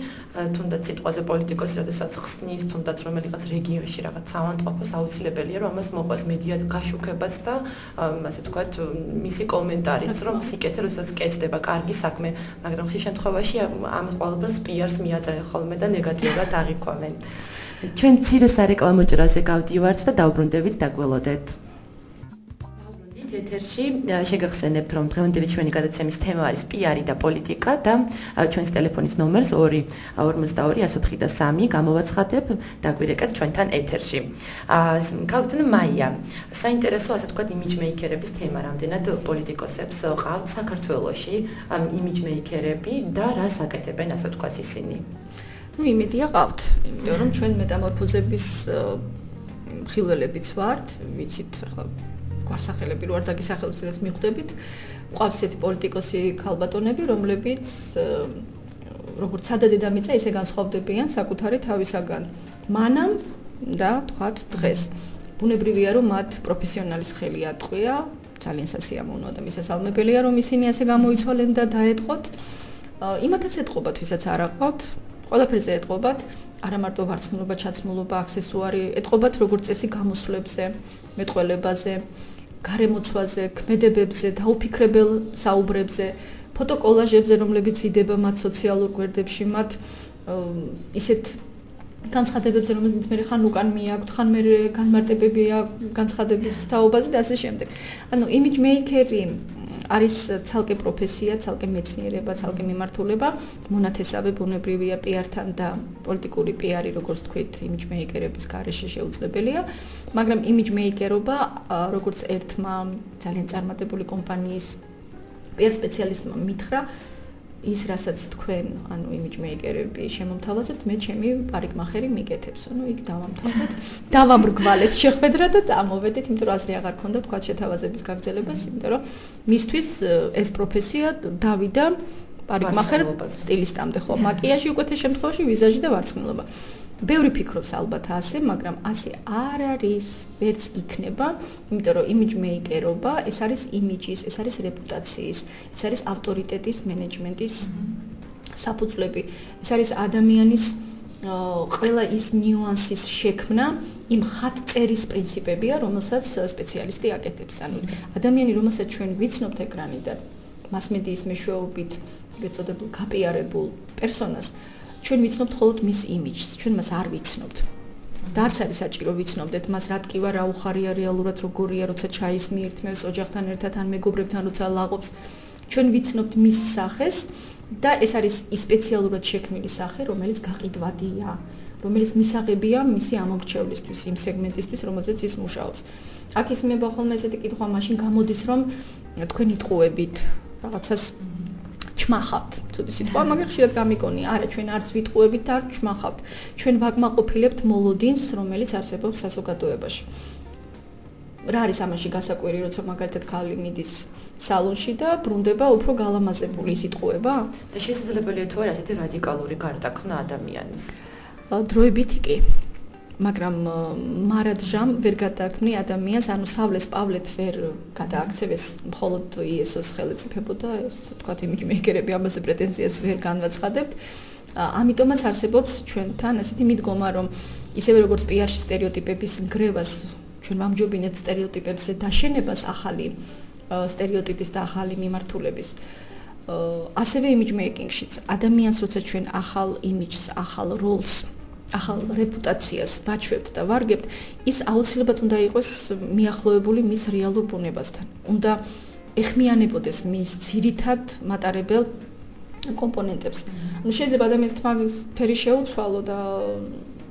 თუნდაც სიტყვაზე პოლიტიკოსი, როდესაც ხსნის, თუნდაც რომელიღაც რეგიონში რაღაც საავადმყოფოს აუცილებელია, რომ ამას მოყვას მედიად გაშუქებაც და ასე ვთქვათ, მისი კომენტარიც, რომ სიკეთე როდესაც კეთდება კარგი საქმე, მაგრამ ხშირ შემთხვევაში ამ ყველაფერს პიარს მიაწერენ ხოლმე და ნეგატიურად აღიქვამენ. ჩვენ მცირე სარეკლამო ჭრაზე გავდივართ და დავბრუნდებით დაგველოდეთ. ეთერში შეგახსენებთ, რომ დღევანდელი ჩვენი გადაცემის თემა არის პიარი და პოლიტიკა და ჩვენს ტელეფონის ნომერს 242-104-3 გამოვაცხადებ, დაგვირეკეთ ჩვენთან ეთერში. ქალბატონო მაია, საინტერესო ასე ვთქვათ იმიჯმეიკერების თემა, რამდენად პოლიტიკოსებს ყავთ საქართველოში იმიჯმეიკერები და რას აკეთებენ ასე ვთქვათ ისინი? ნუ იმედია ყავთ, იმიტომ რომ ჩვენ მეტამორფოზების ხილველებიც ვართ, ვიცით ახლა გვარსახელები რო არ დაგისახელოთ, მიხვდებით, ყავს ესეთი პოლიტიკოსი ქალბატონები, რომლებიც როგორც სადადედამიწა ისე განსხვავდებიან საკუთარი თავისაგან. მანამ და თქვათ დღეს. ბუნებრივია, რომ მათ პროფესიონალის ხელი ატყვია, ძალიან სასიამოვნოა და მისასალმებელია, რომ ისინი ასე გამოიცვალენ და დაეტყოთ. იმათაც ეტყობათ, ვისაც არ აყავთ, ყველაფერზე ეტყობათ, არა მარტო ვარცხნილობა, ჩაცმულობა, აქსესუარი, ეტყობათ როგორც წესი გამოსვლებზე, მეტყველებაზე, გარემოცვაზე, ქმედებებზე, დაუფიქრებელ საუბრებზე, ფოტოკოლაჟებზე, რომლებიც იდება მათ სოციალურ გვერდებში, მათ ისეთ განცხადებებზე, რომელიც მე ხან უკან მიაქვთ, ხან მე განმარტებები აქვს განცხადების თაობაზე და ასე შემდეგ. ანუ იმიჯმეიკერი არის ცალკე პროფესია, ცალკე მეცნიერება, ცალკე მიმართულება, მონათესავე ბუნებრივია პიართან და პოლიტიკური პიარი, როგორც თქვით, იმიჯმეიკერების გარეშე შეუძლებელია, მაგრამ იმიჯმეიკერობა, როგორც ერთმა ძალიან წარმატებული კომპანიის პიარ სპეციალისტმა მითხრა, ის რასაც თქვენ, ანუ იმიჯმეიკერები შემომთავაზებთ, მე ჩემი პარიკმახერი მიკეთებს, ანუ იქ დავამთავრეთ, დავამრგვალეთ შეხვედრა და დამოვედით, იმიტომ რომ აზრი აღარ ქონდა თქვა შეთავაზების გაგრძელებას, იმიტომ რომ მისთვის ეს პროფესია დავიდა პარიკმახერ სტილისტამდე, ხო, მაკიაჟი უკეთეს შემთხვევაში, ვიზაჟი და ვარცხნილობა. ბევრი ფიქრობს ალბათ ასე, მაგრამ ასე არ არის, ვერც იქნება, იმიტომ რომ იმიჯმეიკერობა, ეს არის იმიჯის, ეს არის რეპუტაციის, ეს არის ავტორიტეტის, მენეჯმენტის საფუძვლები. ეს არის ადამიანის ყველა ის ნიუანსის შექმნა იმ ხატწერის პრინციპებია, რომელსაც სპეციალისტი აკეთებს. ანუ ადამიანი, რომელსაც ჩვენ ვიცნობთ ეკრანიდან, მასმედიის მეშვეობით ეწოდებულ გაპიარებულ პერსონას, ჩვენ ვიცნობთ მხოლოდ მის იმიჯს, ჩვენ მას არ ვიცნობთ. და არც არის საჭირო ვიცნობდეთ მას, რა ტკივა, რა უხარია რეალურად, როგორია, როცა ჩაის მიირთმევს ოჯახთან ერთად ან მეგობრებთან, როცა ლაღობს. ჩვენ ვიცნობთ მის სახეს და ეს არის ის სპეციალურად შექმნილი სახე, რომელიც გაყიდვადია, რომელიც მისაღებია მისი ამორჩევლისთვის, იმ სეგმენტისთვის, რომელზეც ის მუშაობს. აქ ისმება ხოლმე ესეთი კითხვა, მაშინ გამოდის, რომ თქვენ იტყუებით რაღაცას ჩმახავთ, ცუდი სიტყვა, მაგრამ ხშირად გამიგონია, არა, ჩვენ არც ვიტყუებით და არ ჩმახავთ. ჩვენ ვაკმაყოფილებთ მოლოდინს, რომელიც არსებობს საზოგადოებაში. რა არის ამაში გასაკვირი, როცა მაგალითად ქალი მიდის სალონში და ბრუნდება უფრო გალამაზებული, ის იტყუება? და შესაძლებელია თუ არა ასეთი რადიკალური გარდაქმნა ადამიანის? დროებით კი. მაგრამ მარადჟამ ვერ გადააქმნი ადამიანს, ანუ სავლეს პავლეთ ვერ გადააქცევეს, მხოლოდ იესოს ხელეწიფებოდა, ეს თქვათ იმიჯმეიკერები ამაზე პრეტენზიას ვერ განვაცხადებთ. ამიტომაც არსებობს ჩვენთან ასეთი მიდგომა, რომ ისევე როგორც პიარში სტერეოტიპების ნგრევას ჩვენ ვამჯობინებთ სტერეოტიპებზე დაშენებას ახალი სტერეოტიპის და ახალი მიმართულების. ასევე იმიჯმეიკინგშიც ადამიანს როცა ჩვენ ახალ იმიჯს, ახალ როლს, ახალ რეპუტაციას ვაჩვევთ და ვარგებთ, ის აუცილებლად უნდა იყოს მიახლოებული მის რეალურ ბუნებასთან. უნდა ეხმიანებოდეს მის ძირითად მატარებელ კომპონენტებს. ანუ შეიძლება ადამიანს თმაგისფერი შეუცვალო და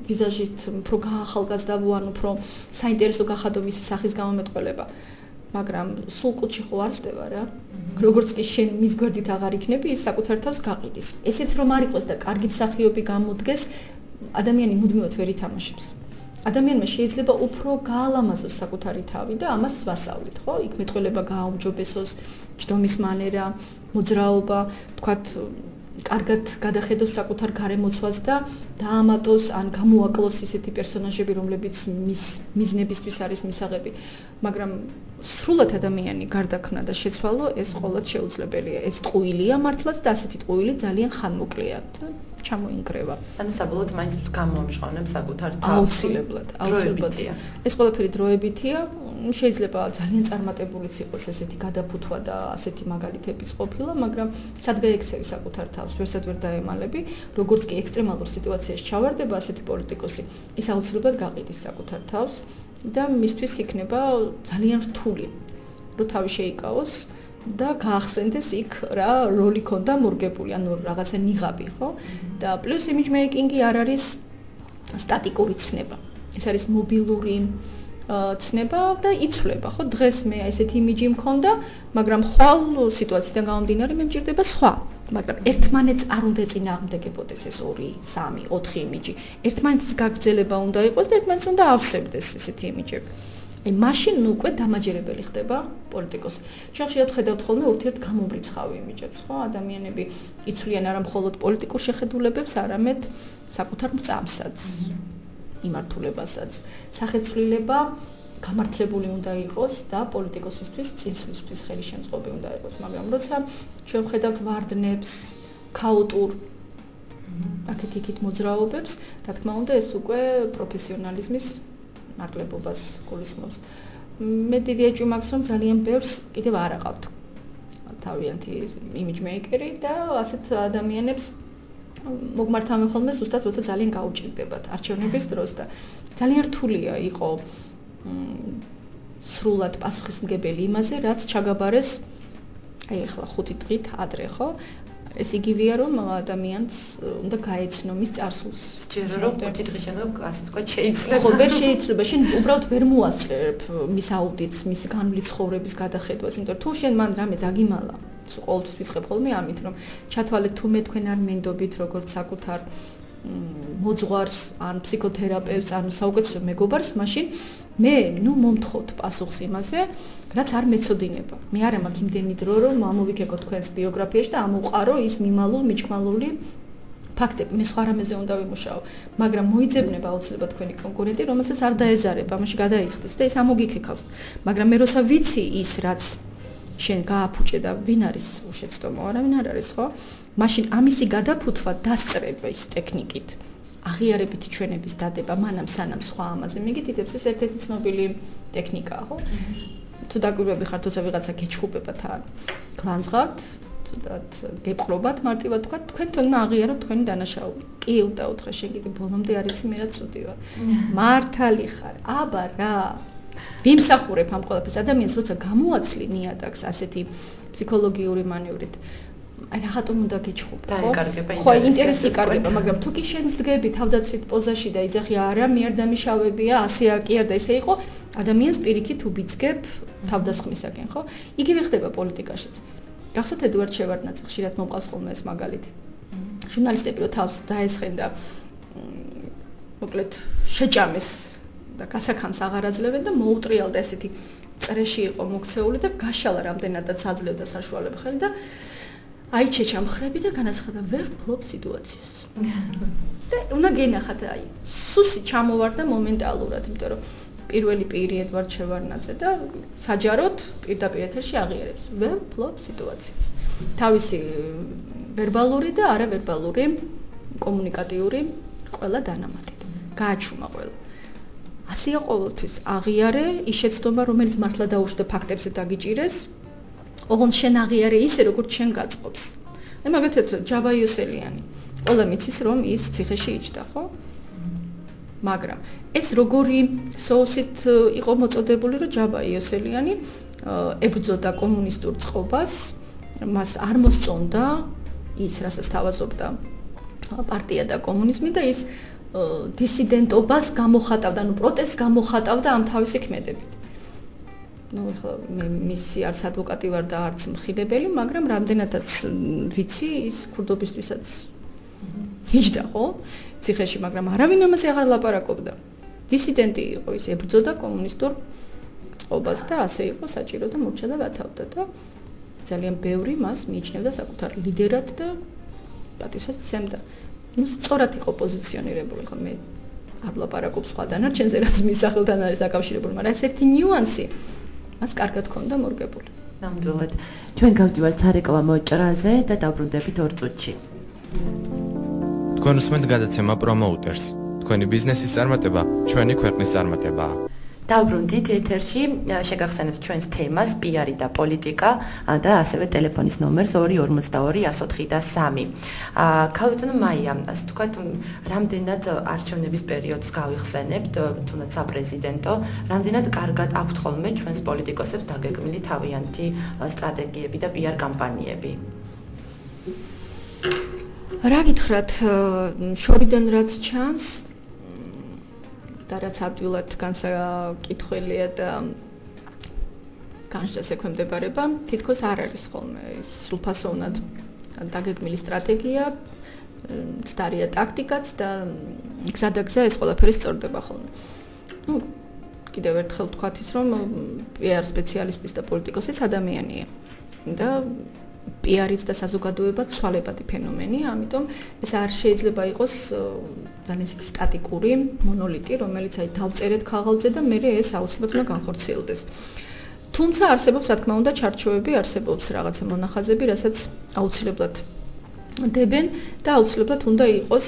ვიზაჟით უფრო გაახალგაზრდა, ან უფრო საინტერესო გახადო მისი სახის გამომეტყველება. მაგრამ სულ კუჩი ხო არ სდება რა. როგორც კი შენ მის გვერდით აღარ იქნები, ის საკუთარ თავს გაყიდის. ესეც რომ არ იყოს და კარგი მსახიობი გამოდგეს, ადამიანი მუდმივად ვერ ითამაშებს. ადამიანმა შეიძლება უფრო გაალამაზოს საკუთარი თავი და ამას ვასწავლით, ხო? იქ მეტყველება გააუმჯობესოს, ჯდომის მანერა, მოძრაობა, თქვათ, კარგად გადახედოს საკუთარ გარემოცვას და დაამატოს ან გამოაკლოს ისეთი პერსონაჟები, რომლებიც მის მიზნებისთვის არის მისაღები. მაგრამ სრულად ადამიანი გარდაქმნა და შეცვალო ეს ყოველად შეუძლებელია. ეს ტყუილია მართლაც და ასეთი ტყუილი ძალიან ხანმოკლეა. ჩამოინგრევა. ანუ საბოლოოდ მაინც გამოამჟღავნებს საკუთარ თავს. აუცილებლად. ეს ყველაფერი დროებითია. შეიძლება ძალიან წარმატებულიც იყოს ესეთი გადაფუთვა და ასეთი მაგალითებიც ყოფილა, მაგრამ სად გაიქცევი საკუთარ თავს, ვერსად ვერ დაემალები, როგორც კი ექსტრემალურ სიტუაციაში ჩავარდება ასეთი პოლიტიკოსი, ის აუცილებლად გაყიდის საკუთარ თავს და მისთვის იქნება ძალიან რთული, რომ თავი შეიკავოს და გაახსენდეს იქ რა როლი ქონდა მორგებული, ანუ რაღაცა ნიღაბი, ხო? და პლუს იმიჯმეიკინგი არ არის სტატიკური ცნება. ეს არის მობილური ცნება და იცვლება, ხო? დღეს მე ესეთი იმიჯი მქონდა, მაგრამ ხვალ სიტუაციიდან გამომდინარე მე მჭირდება სხვა. მაგრამ ერთმანეთს არ უნდა წინააღმდეგებოდეს ეს 2, 3, 4 იმიჯი. ერთმანეთის გაგრძელება უნდა იყოს და ერთმანეთს უნდა ავსებდეს ესეთი იმიჯები. აი მაშინ უკვე დამაჯერებელი ხდება პოლიტიკოსი. ჩვენ ხშირად ხედავთ ხოლმე ურთიერთ გამომრიცხავ იმიჯებს, ხო? ადამიანები იცვლიან არა მხოლოდ პოლიტიკურ შეხედულებებს, არამედ საკუთარ მრწამსაც. იმართულებასაც. სახეცვლილება გამართლებული უნდა იყოს და პოლიტიკოსისთვის წინსვლისთვის ხელისშემწყობი უნდა იყოს, მაგრამ როცა ჩვენ ვხედავთ ვარდნებს, ქაოტურ აქეთ-იქით მოძრაობებს, რა თქმა უნდა, ეს უკვე პროფესიონალიზმის ნაკლებობას გულისხმობს. მე დიდი ეჭვი მაქვს, რომ ძალიან ბევრს კიდევ არ აყავთ თავიანთი იმიჯმეიკერი და ასეთ ადამიანებს მოგმართავენ ხოლმე ზუსტად როცა ძალიან გაუჭირდებათ არჩევნების დროს და ძალიან რთულია იყო სრულად პასუხისმგებელი იმაზე, რაც ჩაგაბარეს აი ახლა 5 დღით ადრე, ხო? ეს იგივეა, რომ ადამიანს უნდა გაეცნო მის წარსულს. სჯერო რომ 5 დღის შემდეგ ასე თქვა შეიძლება. ხო, ვერ შეიძლება, შენ უბრალოდ ვერ მოასწრებ მის აუდიტს, მის განვლი ცხოვრების გადახედვას, იმიტომ რომ თუ შენ მან რამე დაგიმალა ყოველთვის ვიწყებ ხოლმე ამით, რომ ჩათვალეთ თუ მე თქვენ არ მენდობით როგორც საკუთარ მოძღვარს, ან ფსიქოთერაპევტს, ან საუკეთესო მეგობარს, მაშინ მე მომთხოვთ პასუხს იმაზე, რაც არ მეწოდინება. მე არ მაქვს იმდენი დრო, რომ ამოვიქეკო თქვენს ბიოგრაფიაში და ამოვყარო ის მიმალულ-მიჭმალული ფაქტები. მე სხვა რამეზე უნდა ვიმუშაო, მაგრამ მოიძებნება აუცილებლად თქვენი კონკურენტი, რომელსაც არ დაეზარება, ამაში გადაიხდის და ის ამოგიქეკავს. მაგრამ მე როცა ვიცი ის, რაც შენ გააფუჭე და ვინ არის უშეცდომო, არავინ არ არის, ხო? მაშინ ამისი გადაფუთვა დასწრება ის ტექნიკით აღიარებითი ჩვენების დადება მანამ სანამ სხვა ამაზე მიგითითებს ეს ერთ-ერთი ცნობილი ტექნიკაა, ხო? თუ დაკვირვები ხართ, თორსა ვიღაცა გეჩხუბება თან გლანძღავთ, თუდად გეპყრობათ მარტივად თქვა, თქვენ თვითონ აღიაროთ თქვენი დანაშაული. კი, უნდა უთხრა, შენ კიდე ბოლომდე არ იცი, მე რა ცუდი ვარ. მართალი ხარ. აბა რა. ვიმსახურებ ამ ყველაფერს ადამიანს, როცა გამოაცლი ნიადაგს ასეთი ფსიქოლოგიური მანევრით. აი რაღაცომ უნდა გეჩხუბო, ხო? ინტერესი იკარგება, მაგრამ თუ კი შენ დგები თავდაცვით პოზაში და იძახი არა, მე არ დამიშავებია, ასე კი არ და ესე იყო, ადამიანს პირიქით უბიძგებ თავდასხმისაკენ, ხო? იგივე ხდება პოლიტიკაშიც. გახსოვთ ედუარდ შევარდნაძე ხშირად მომყავს ხოლმე ეს მაგალითი. ჟურნალისტები რო თავს დაესხენ და მოკლედ შეჭამეს და გასახანს აღარ აძლევენ და მოუტრიალდა ესეთი წრეში იყო მოქცეული და გაშალა რამდენადაც აძლევდა საშუალება ხელი და აი ჩეჩამხრები და განაცხადა ვერ ვფლობ სიტუაციას. და უნდა გენახათ აი სუსი ჩამოვარდა მომენტალურად, იმიტომ რომ პირველი პირი ედვარდ შევარდნაძე და საჯაროდ პირდაპირ ეთერში აღიარებს ვერ ვფლობ სიტუაციას. თავისი ვერბალური და არავერბალური კომუნიკატიური ყველა დანამატით. გააჩუმა ყველა. ასეა ყოველთვის აღიარე ის შეცდომა, რომელიც მართლა დაუშვდა ფაქტებზე დაგიჭირეს. ოღონდ შენ აღიარე ისე, როგორც შენ გაწყობს. აი მაგალითად ჯაბა იოსელიანი. ყველა მიცის რომ ის ციხეში იჯდა, ხო? მაგრამ ეს როგორი სოუსით იყო მოწოდებული, რომ ჯაბა იოსელიანი ებრძოდა კომუნისტურ წყობას, მას არ მოსწონდა ის, რასაც თავაზობდა პარტია და კომუნიზმი და ის დისიდენტობას გამოხატავდა, ანუ პროტესტს გამოხატავდა ამ თავისი ქმედებით. ну ეხლა მე მისი არც ადვოკატი ვარ და არც მხილებელი, მაგრამ რამდენადაც ვიცი ის ქურდობისთვისაც იჯდა, ხო? ციხეში, მაგრამ არავინ ამაზე აღარ ლაპარაკობდა. დისიდენტი იყო, ის ებრძოდა კომუნისტურ წყობას და ასე იყო საჭირო და მორჩა და გათავდა და ძალიან ბევრი მას მიიჩნევდა საკუთარ ლიდერად და პატივსაც სცემდა. ну სწორად იყო პოზიციონირებული, ხო მე არ ლაპარაკობ სხვა დანარჩენზე, რაც მის სახელთან არის დაკავშირებული, მაგრამ ეს ერთი ნიუანსი მას კარგად ჰქონდა მორგებული. ნამდვილად. ჩვენ გავდივართ სარეკლამო ჭრაზე და დავბრუნდებით 2 წუთში. თქვენ უსმენთ გადაცემა პრომოუტერს. თქვენი ბიზნესის წარმატება ჩვენი ქვეყნის წარმატებაა. დავბრუნდით ეთერში, შეგახსენებთ ჩვენს თემას პიარი და პოლიტიკა და ასევე ტელეფონის ნომერს 242-104-3. ქალბატონო მაია, ასე ვთქვათ, რამდენად არჩევნების პერიოდს გავიხსენებთ, თუნდაც საპრეზიდენტო, რამდენად კარგად აქვთ ხოლმე ჩვენს პოლიტიკოსებს დაგეგმილი თავიანთი სტრატეგიები და პიარ კამპანიები? რა გითხრათ, შორიდან რაც ჩანს და რაც ადვილად განსაკითხველია და განსჯას ექვემდებარება, თითქოს არ არის ხოლმე ის სრულფასოვნად დაგეგმილი სტრატეგია, ცდარია ტაქტიკაც და გზადაგზა ეს ყველაფერი სწორდება ხოლმე. ну კიდევ ერთხელ ვთქვათ ის, რომ პიარ სპეციალისტის და პოლიტიკოსის ადამიანია და პიარიც და საზოგადოება ცვალებადი ფენომენი, ამიტომ ეს არ შეიძლება იყოს ძალიან ისეთი სტატიკური მონოლიტი, რომელიც აი დავწერეთ ქაღალდზე და მე ეს აუცილებლად განხორციელდეს. თუმცა არსებობს, რა თქმა უნდა, ჩარჩოები, არსებობს რაღაცა მონახაზები, რასაც აუცილებლად დებენ და აუცილებლად უნდა იყოს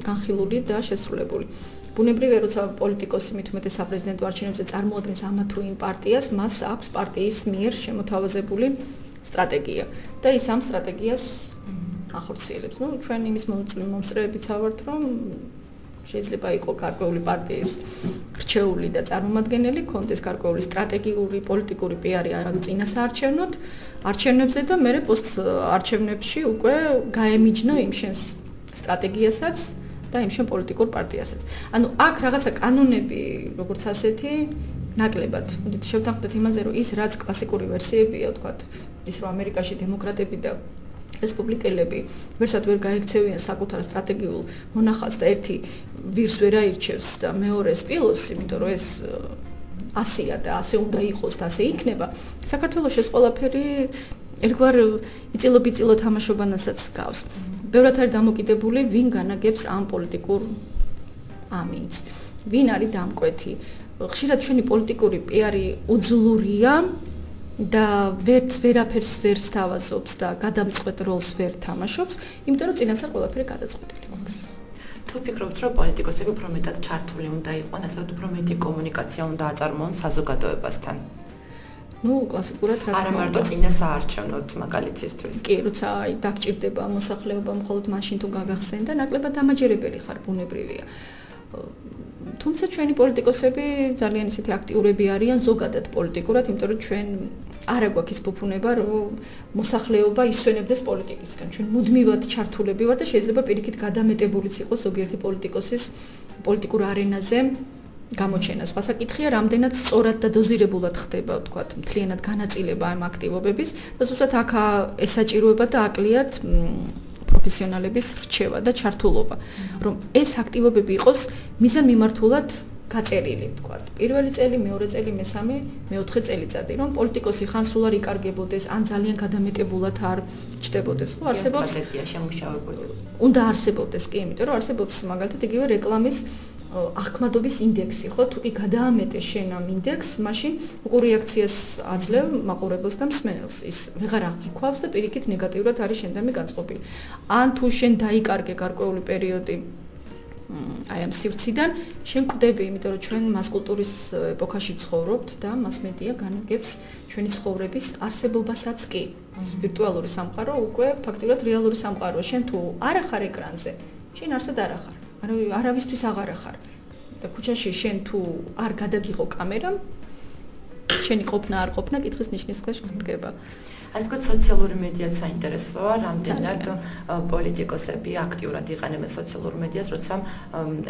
განხილული და შესრულებული. ბუნებრივია, როცა პოლიტიკოსი მით უმეტეს საპრეზიდენტო არჩევნებზე წარმოადგენს ამა თუ იმ პარტიას, მას აქვს პარტიის მიერ შემოთავაზებული სტრატეგია და ის ამ სტრატეგიას ახორციელებს. ну ჩვენ იმის მომსწრეებიც ავართ, რომ შეიძლება იყოს გარკვეული პარტიის რჩეული და წარმომადგენელი, კონდეს გარკვეული სტრატეგიული პოლიტიკური პიარი წინასაარჩევნოდ არჩევნებზე და მე პოსტ არჩევნებში უკვე გაემიჯნო იმ შენს სტრატეგიასაც და იმ შენ პოლიტიკურ პარტიასაც. ანუ აქ რაღაცა კანონები, როგორც ასეთი, ნაკლებად. მოდით შევთანხმდეთ იმაზე, რომ ის რაც კლასიკური ვერსიებია, ვთქვათ, ის რომ ამერიკაში დემოკრატები და რესპუბლიკელები ვერსად ვერ გაექცევიან საკუთარ სტრატეგიულ მონახაზს და ერთი ვირს ვერ აირჩევს და მეორეს პილოს, იმიტომ რომ ეს ასია და ასე უნდა იყოს და ასე იქნება. საქართველოს ეს ყველაფერი ერთგვარ იწილობიწილო თამაშობანასაც გავს. ბევრად არის დამოკიდებული, ვინ განაგებს ამ პოლიტიკურ ამინს, ვინ არის დამკვეთი. ხშირად ჩვენი პოლიტიკური პიარი უძლურია და ვერაფერს ვერ სთავაზობს და გადამწყვეტ როლს ვერ თამაშობს, იმიტომ რომ წინასწარ ყველაფერი გადაწყვეტილი გვაქვს. თუ ფიქრობთ, რომ პოლიტიკოსები უფრო მეტად ჩართული უნდა იყვნენ, ასე უფრო მეტი კომუნიკაცია უნდა აწარმოონ საზოგადოებასთან? კლასიკურად რა არა მარტო წინასაარჩევნოდ მაგალითისთვის. კი, როცა დაგჭირდება მოსახლეობა მხოლოდ მაშინ თუ გაგახსენ და ნაკლებად დამაჯერებელი ხარ, ბუნებრივია. თუმცა ჩვენი პოლიტიკოსები ძალიან ისეთი აქტიურები არიან ზოგადად პოლიტიკურად, იმიტომ რომ ჩვენ არ აგვაქვს ის ფუფუნება, რომ მოსახლეობა ისვენებდეს პოლიტიკისგან. ჩვენ მუდმივად ჩართულები ვართ და შეიძლება პირიქით გადამეტებულიც იყოს ზოგიერთი პოლიტიკოსის პოლიტიკურ არენაზე გამოჩენა. სხვა საკითხია, რამდენად სწორად და დოზირებულად ხდება, ვთქვათ, მთლიანად განაწილება ამ აქტივობების და ზუსტად აქ ესაჭიროება და აკლიათ პროფესიონალების რჩევა და ჩართულობა, რომ ეს აქტივობები იყოს მიზანმიმართულად გაწერილი, ვთქვათ, პირველი წელი, მეორე წელი, მესამე, მეოთხე წელიწადი, რომ პოლიტიკოსი ხან სულ არ იკარგებოდეს, ან ძალიან გადამეტებულად არ ჩდებოდეს, ხო, არსებობს სტრატეგია შემუშავებული. უნდა არსებობდეს, კი, იმიტომ რომ არსებობს მაგალითად იგივე რეკლამის ახმადობის ინდექსი, ხო, თუ კი გადაამეტეს შენ ამ ინდექსს, მაშინ უკვე რეაქციას აძლევ მაყურებელს და მსმენელს. ის ვეღარ აღიქვავს და პირიქით ნეგატიურად არის შენდამი განწყობილი. ან თუ შენ დაიკარგე გარკვეული პერიოდი აი ამ სივრციდან, შენ კვდები, იმიტომ რომ ჩვენ მასკულტურის ეპოქაში ვცხოვრობთ და მასმედია განაგებს ჩვენი ცხოვრების არსებობასაც კი. ვირტუალური სამყარო უკვე ფაქტიურად რეალური სამყაროა. შენ თუ არ ახარ ეკრანზე, შენ არსად არ ახარ. არავისთვის აღარ ახარ და ქუჩაში შენ თუ არ გადაგიღო კამერამ შენი ყოფნა არ ყოფნა კითხვის ნიშნის ქვეშ დგება. ასე ვთქვათ, სოციალური მედიაც საინტერესოა, რამდენად პოლიტიკოსები აქტიურად იყენებენ სოციალურ მედიას, როცა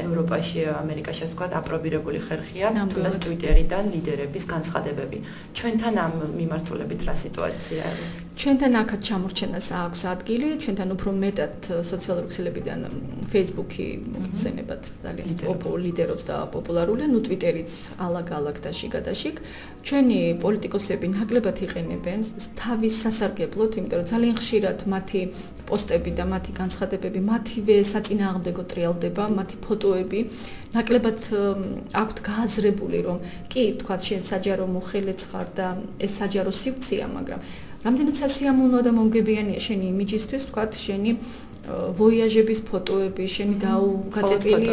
ევროპაში, ამერიკაში ასე ვთქვათ, აპრობირებული ხერხია, თუნდაც ტვიტერიდან ლიდერების განცხადებები. ჩვენთან ამ მიმართულებით რა სიტუაცია არის? ჩვენთან აქაც ჩამორჩენას აქვს ადგილი, ჩვენთან უფრო მეტად სოციალური ქსელებიდან Facebook-ი მოხსენებად ძალიან ლიდერობს და პოპულარულია, ტვიტერიც ალაგ-ალაგ და შიგადაშიგ. ჩვენი პოლიტიკოსები ნაკლებად იყენებენ თავის სასარგებლოდ, იმიტომ რომ ძალიან ხშირად მათი პოსტები და მათი განცხადებები მათივე საწინააღმდეგო ტრიალდება, მათი ფოტოები ნაკლებად აქვთ გააზრებული, რომ კი, თქვათ, შენ საჯარო მოხელეც ხარ და ეს საჯარო სივრცეა, მაგრამ რამდენად სასიამოვნოა და მომგებიანია შენი იმიჯისთვის, თქვათ, შენი ვოიაჟების ფოტოები, შენი გაწეწილი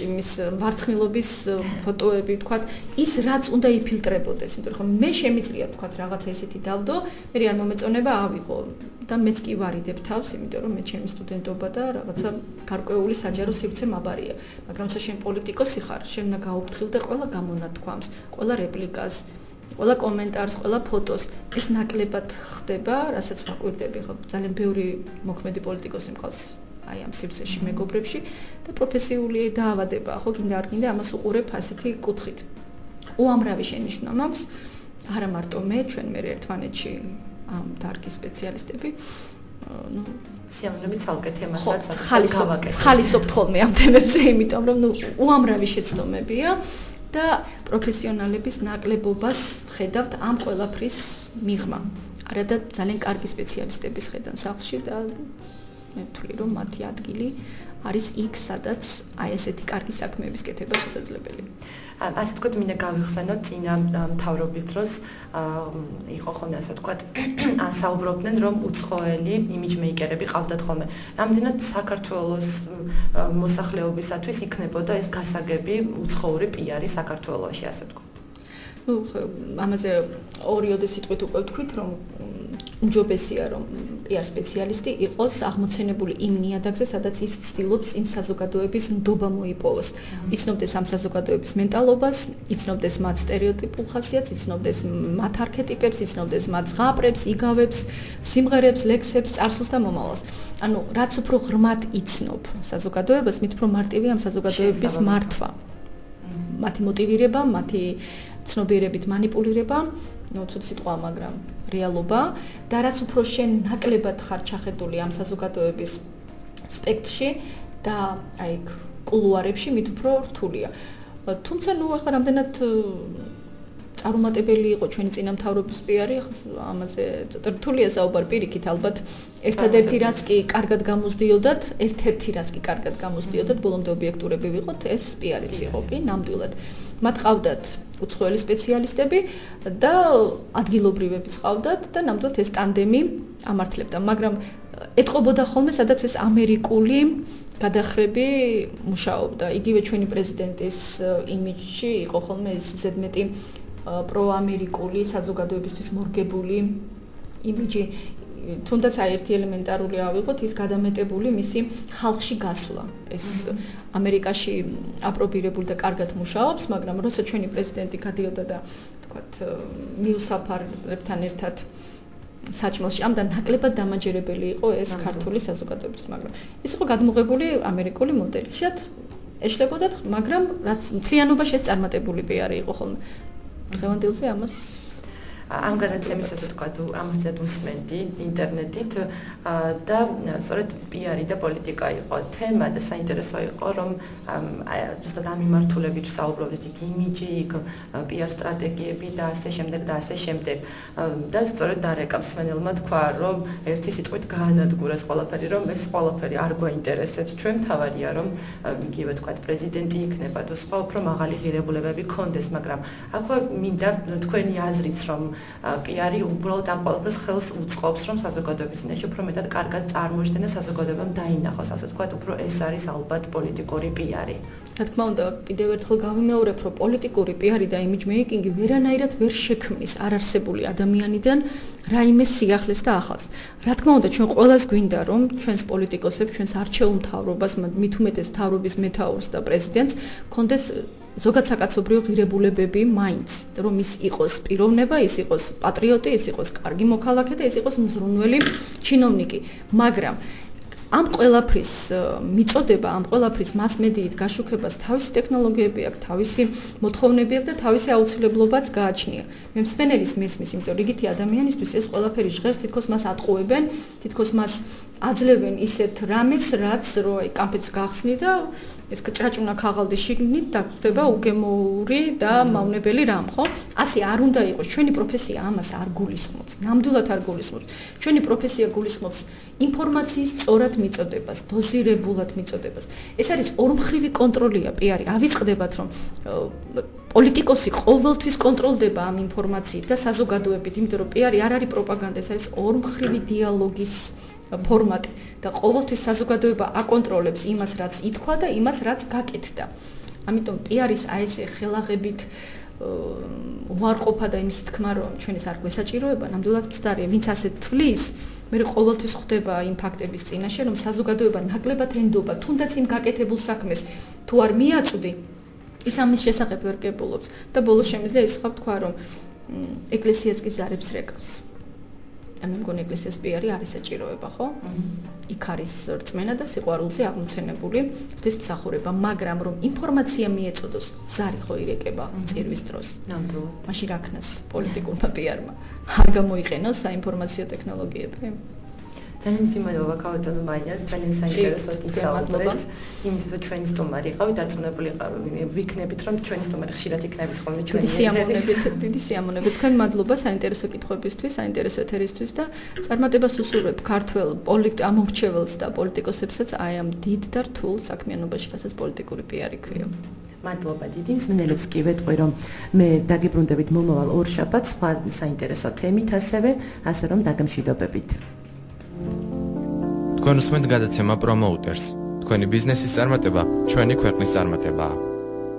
იმის ვარცხნილობის ფოტოები, თქვათ, ის რაც უნდა იფილტრებოდეს, იმიტომ რომ მე შემიძლია, თქვათ, რაღაცა ისეთი დავდო, მე არ მომეწონება ავიღო და მეც კი ვარიდებ თავს, იმიტომ რომ მე ჩემი სტუდენტობა და რაღაცა გარკვეული საჯარო სივრცე მაბარია, მაგრამ როცა შენ პოლიტიკოსი ხარ, შენ უნდა გაუფრთხილდე ყველა გამონათქვამს, ყველა რეპლიკას, ყველა კომენტარს, ყველა ფოტოს, ეს ნაკლებად ხდება, რასაც ვაკვირდები, ხო, ძალიან ბევრი მოქმედი პოლიტიკოსი მყავს აი ამ სივრცეში მეგობრებში და პროფესიული დაავადება, ხო, გინდა არ გინდა, ამას უყურებ ასეთი კუთხით. უამრავი შენიშვნა მაქვს, არა მარტო მე, ჩვენ მე ერთმანეთში ამ დარგის სპეციალისტები, სიამოვნებით ცალკე თემასაც ხალისობთ ხოლმე ამ თემებზე, იმიტომ რომ უამრავი შეცდომებია. და პროფესიონალების ნაკლებობას ხედავთ ამ ყველაფრის მიღმა. არა და ძალიან კარგი სპეციალისტების ხედან სახლში და მე ვთვლი რომ მათი ადგილი არის იქ, სადაც აი ესეთი კარგი საქმეების კეთება შესაძლებელი. ასე ვთქვათ, მინდა გავიხსენოთ წინა მთავრობის დროს იყო ხოლმე ასე ვთქვათ, საუბრობდნენ რომ უცხოელი იმიჯმეიკერები ყავდათ ხოლმე. რამდენად საქართველოს მოსახლეობისათვის იქნებოდა ეს გასაგები უცხოური პიარი საქართველოში, ასე ვთქვათ. ამაზე ორიოდე სიტყვით უკვე ვთქვით, რომ უმჯობესია რომ PR სპეციალისტი იყოს აღმოცენებული იმ ნიადაგზე, სადაც ის ცდილობს იმ საზოგადოების ნდობა მოიპოვოს. იცნობდეს ამ საზოგადოების მენტალობას, იცნობდეს მათ სტერეოტიპულ ხასიათს, იცნობდეს მათ არქეტიპებს, იცნობდეს მათ ზღაპრებს, იგავებს, სიმღერებს, ლექსებს, წარსულს და მომავალს. ანუ რაც უფრო ღრმად იცნობ საზოგადოებას, მით უფრო მარტივია ამ საზოგადოების მართვა. მათი მოტივირება, მათი ცნობიერებით манипуლირება, ცუდ სიტყვა, მაგრამ რეალობა და რაც უფრო შენ ნაკლებად ხარ ჩახედული ამ საზოგადოების სპექტრში და აი კულუარებში, მით უფრო რთულია. თუმცა ახლა რამდენად წარუმატებელი იყო ჩვენი წინამთავრობის პიარი, ამაზე რთულია საუბარი პირიქით, ალბათ ერთადერთი რაც კი კარგად გამოსდიოდათ, ბოლომდე ობიექტურები ვიყოთ, ეს პიარიც იყო კი, ნამდვილად. მათ ყავდათ უცხოელი სპეციალისტები და ადგილობრივებიც ყავდათ და ნამდვილად ეს ტანდემი ამართლებდა, მაგრამ ეტყობოდა ხოლმე, სადაც ეს ამერიკული გადახრები მუშაობდა. იგივე ჩვენი პრეზიდენტის იმიჯი იყო ხოლმე ეს ზედმეტი პროამერიკული, საზოგადოებისთვის მორგებული იმიჯი. თუნდაც ერთი ელემენტარული ავიღოთ, ის გადამეტებული მისი ხალხში გასვლა. ეს ამერიკაში აპრობირებული და კარგად მუშაობს, მაგრამ როცა ჩვენი პრეზიდენტი გადიოდა და თქვათ მიუსაფარებთან ერთად საჭმელში ამდა ნაკლებად დამაჯერებელი იყო ეს ქართული საზოგადოებისთვის, მაგრამ ეს იყო გადმოღებული ამერიკული მოდელი. შეათ ეშლებოდათ, მაგრამ რაც მთლიანობაში ეს წარმატებული პიარი იყო ხოლმე. დღევანდელზე ამას ამ გადაცემის ასე თქვა ამას ზედ უსმენდი ინტერნეტით და სწორედ პიარი და პოლიტიკა იყო თემა და საინტერესო იყო რომ ზუსტად ამ მიმართულებით ვსაუბრობდით იქ იმიჯი იქ პიარ სტრატეგიები და ასე შემდეგ და ასე შემდეგ და სწორედ დარეკა მსმენელმა თქვა რომ ერთი სიტყვით გაანადგურეს ყველაფერი რომ ეს ყველაფერი არ გვაინტერესებს ჩვენ თავარია რომ იგივე თქვა პრეზიდენტი იქნება თუ სხვა უფრო მაღალი ღირებულებები ქონდეს მაგრამ აქვე მინდა თქვენი აზრიც რომ პიარი უბრალოდ ამ ყველაფერს ხელს უწყობს რომ საზოგადოების წინაშე უფრო მეტად კარგად წარმოჩნდეს საზოგადოებამ დაინახოს ასე თქვა უფრო ეს არის ალბათ პოლიტიკური პიარი. რა თქმა უნდა კიდევ ერთხელ გავიმეორებ რომ პოლიტიკური პიარი და იმიჯ მეიკინგი ვერანაირად ვერ შექმნის არარსებული ადამიანიდან რაიმე სიახლეს და ახალს. რა თქმა უნდა ჩვენ ყველას გვინდა რომ ჩვენს პოლიტიკოსებს, ჩვენს არჩეულ მთავრობას, მით უმეტეს მთავრობის მეთაურს და პრეზიდენტს კონდეს ზოგად საკაცობრიო ღირებულებები მაინც რომ ის იყოს პიროვნება, ის იყოს პატრიოტი, ის იყოს კარგი მოქალაქე და ის იყოს მზრუნველი ჩინოვნიკი, მაგრამ ამ ყველაფრის მიწოდება, ამ ყველაფრის მასმედიით გაშუქებას თავისი ტექნოლოგიები აქვს, თავისი მოთხოვნები აქვს და თავისი აუცილებლობაც გააჩნია. მე მსმენელის მესმის, იმიტომ რომ რიგითი ადამიანისთვის ეს ყველაფერი ჟღერს, თითქოს მას ატყუებენ, თითქოს მას აძლევენ ისეთ რამეს, რაც რო აი კამპეც გახსნი და ეს ჭრაჭუნა ქაღალდი შიგნით დაგხვდება უგემოური და მავნებელი რამ, ხო? ასე არ უნდა იყოს. ჩვენი პროფესია ამას არ გულისხმობს. ნამდვილად არ გულისხმობს. ჩვენი პროფესია გულისხმობს ინფორმაციის სწორად მიწოდებას, დოზირებულად მიწოდებას. ეს არის ორმხრივი კონტროლია, პიარი. ავიწყდებათ, რომ პოლიტიკოსი ყოველთვის კონტროლდება ამ ინფორმაციით და საზოგადოებით, იმიტომ რომ პიარი არ არის პროპაგანდა, ეს არის ორმხრივი დიალოგის ფორმატი და ყოველთვის საზოგადოება აკონტროლებს იმას, რაც ითქვა და იმას, რაც გაკეთდა. ამიტომ პიარის აი ესე ხელაღებით უარყოფა და იმის თქმა, რომ ჩვენ ეს არ გვესაჭიროება, ნამდვილად მცდარია, ვინც ასე თვლის, მე ყოველთვის ხვდება იმ ფაქტების წინაშე, რომ საზოგადოება ნაკლებად ენდობა, თუნდაც იმ გაკეთებულ საქმეს თუ არ მიაწვდი, ის ამის შესახებ ვერ კებულობს და ბოლოს შემიძლია ისხავ თქვა, რომ ეკლესიაც კი ზარებს რეკავს. და მე მგონი ეკლესიას პიარი არის საჭიროება, ხო? იქ არის რწმენა და სიყვარულზე აღმოცენებული ღვთისმსახურება, მაგრამ რომ ინფორმაცია მიეწოდოს, ზარი ხო ირეკება წირვის დროს. ნამდვილად. მაშინ რა ქნას პოლიტიკურმა პიარმა? არ გამოიყენოს საინფორმაციო ტექნოლოგიები? ძალიან სიმადლობა ქავატონო მაია, ძალიან საინტერესოდ ისაუბრეთ. იმისთვის რომ ჩვენი სტუმარი იყავით, დარწმუნებული ვიქნებით, რომ ჩვენი სტუმარი ხშირად იქნებით ხოლმე ჩვენი ეთერში. დიდი სიამოვნებით. თქვენ მადლობა საინტერესო კითხვებისთვის, საინტერესო ეთერისთვის და წარმატებას უსურვებ ქართველ ამომრჩეველს და პოლიტიკოსებსაც აი ამ დიდ და რთულ საქმიანობაში, რასაც პოლიტიკური პიარი ქვია. მადლობა დიდი. მსმენელებს კი ვეტყვი, რომ მე დაგიბრუნდებით მომავალ ორ შაბათს სხვა საინტერესო თემით ასე რომ დაგემშვიდობებით. თქვენ უსმენთ გადაცემა პრომოუტერს. თქვენი ბიზნესის წარმატება ჩვენი ქვეყნის წარმატებაა.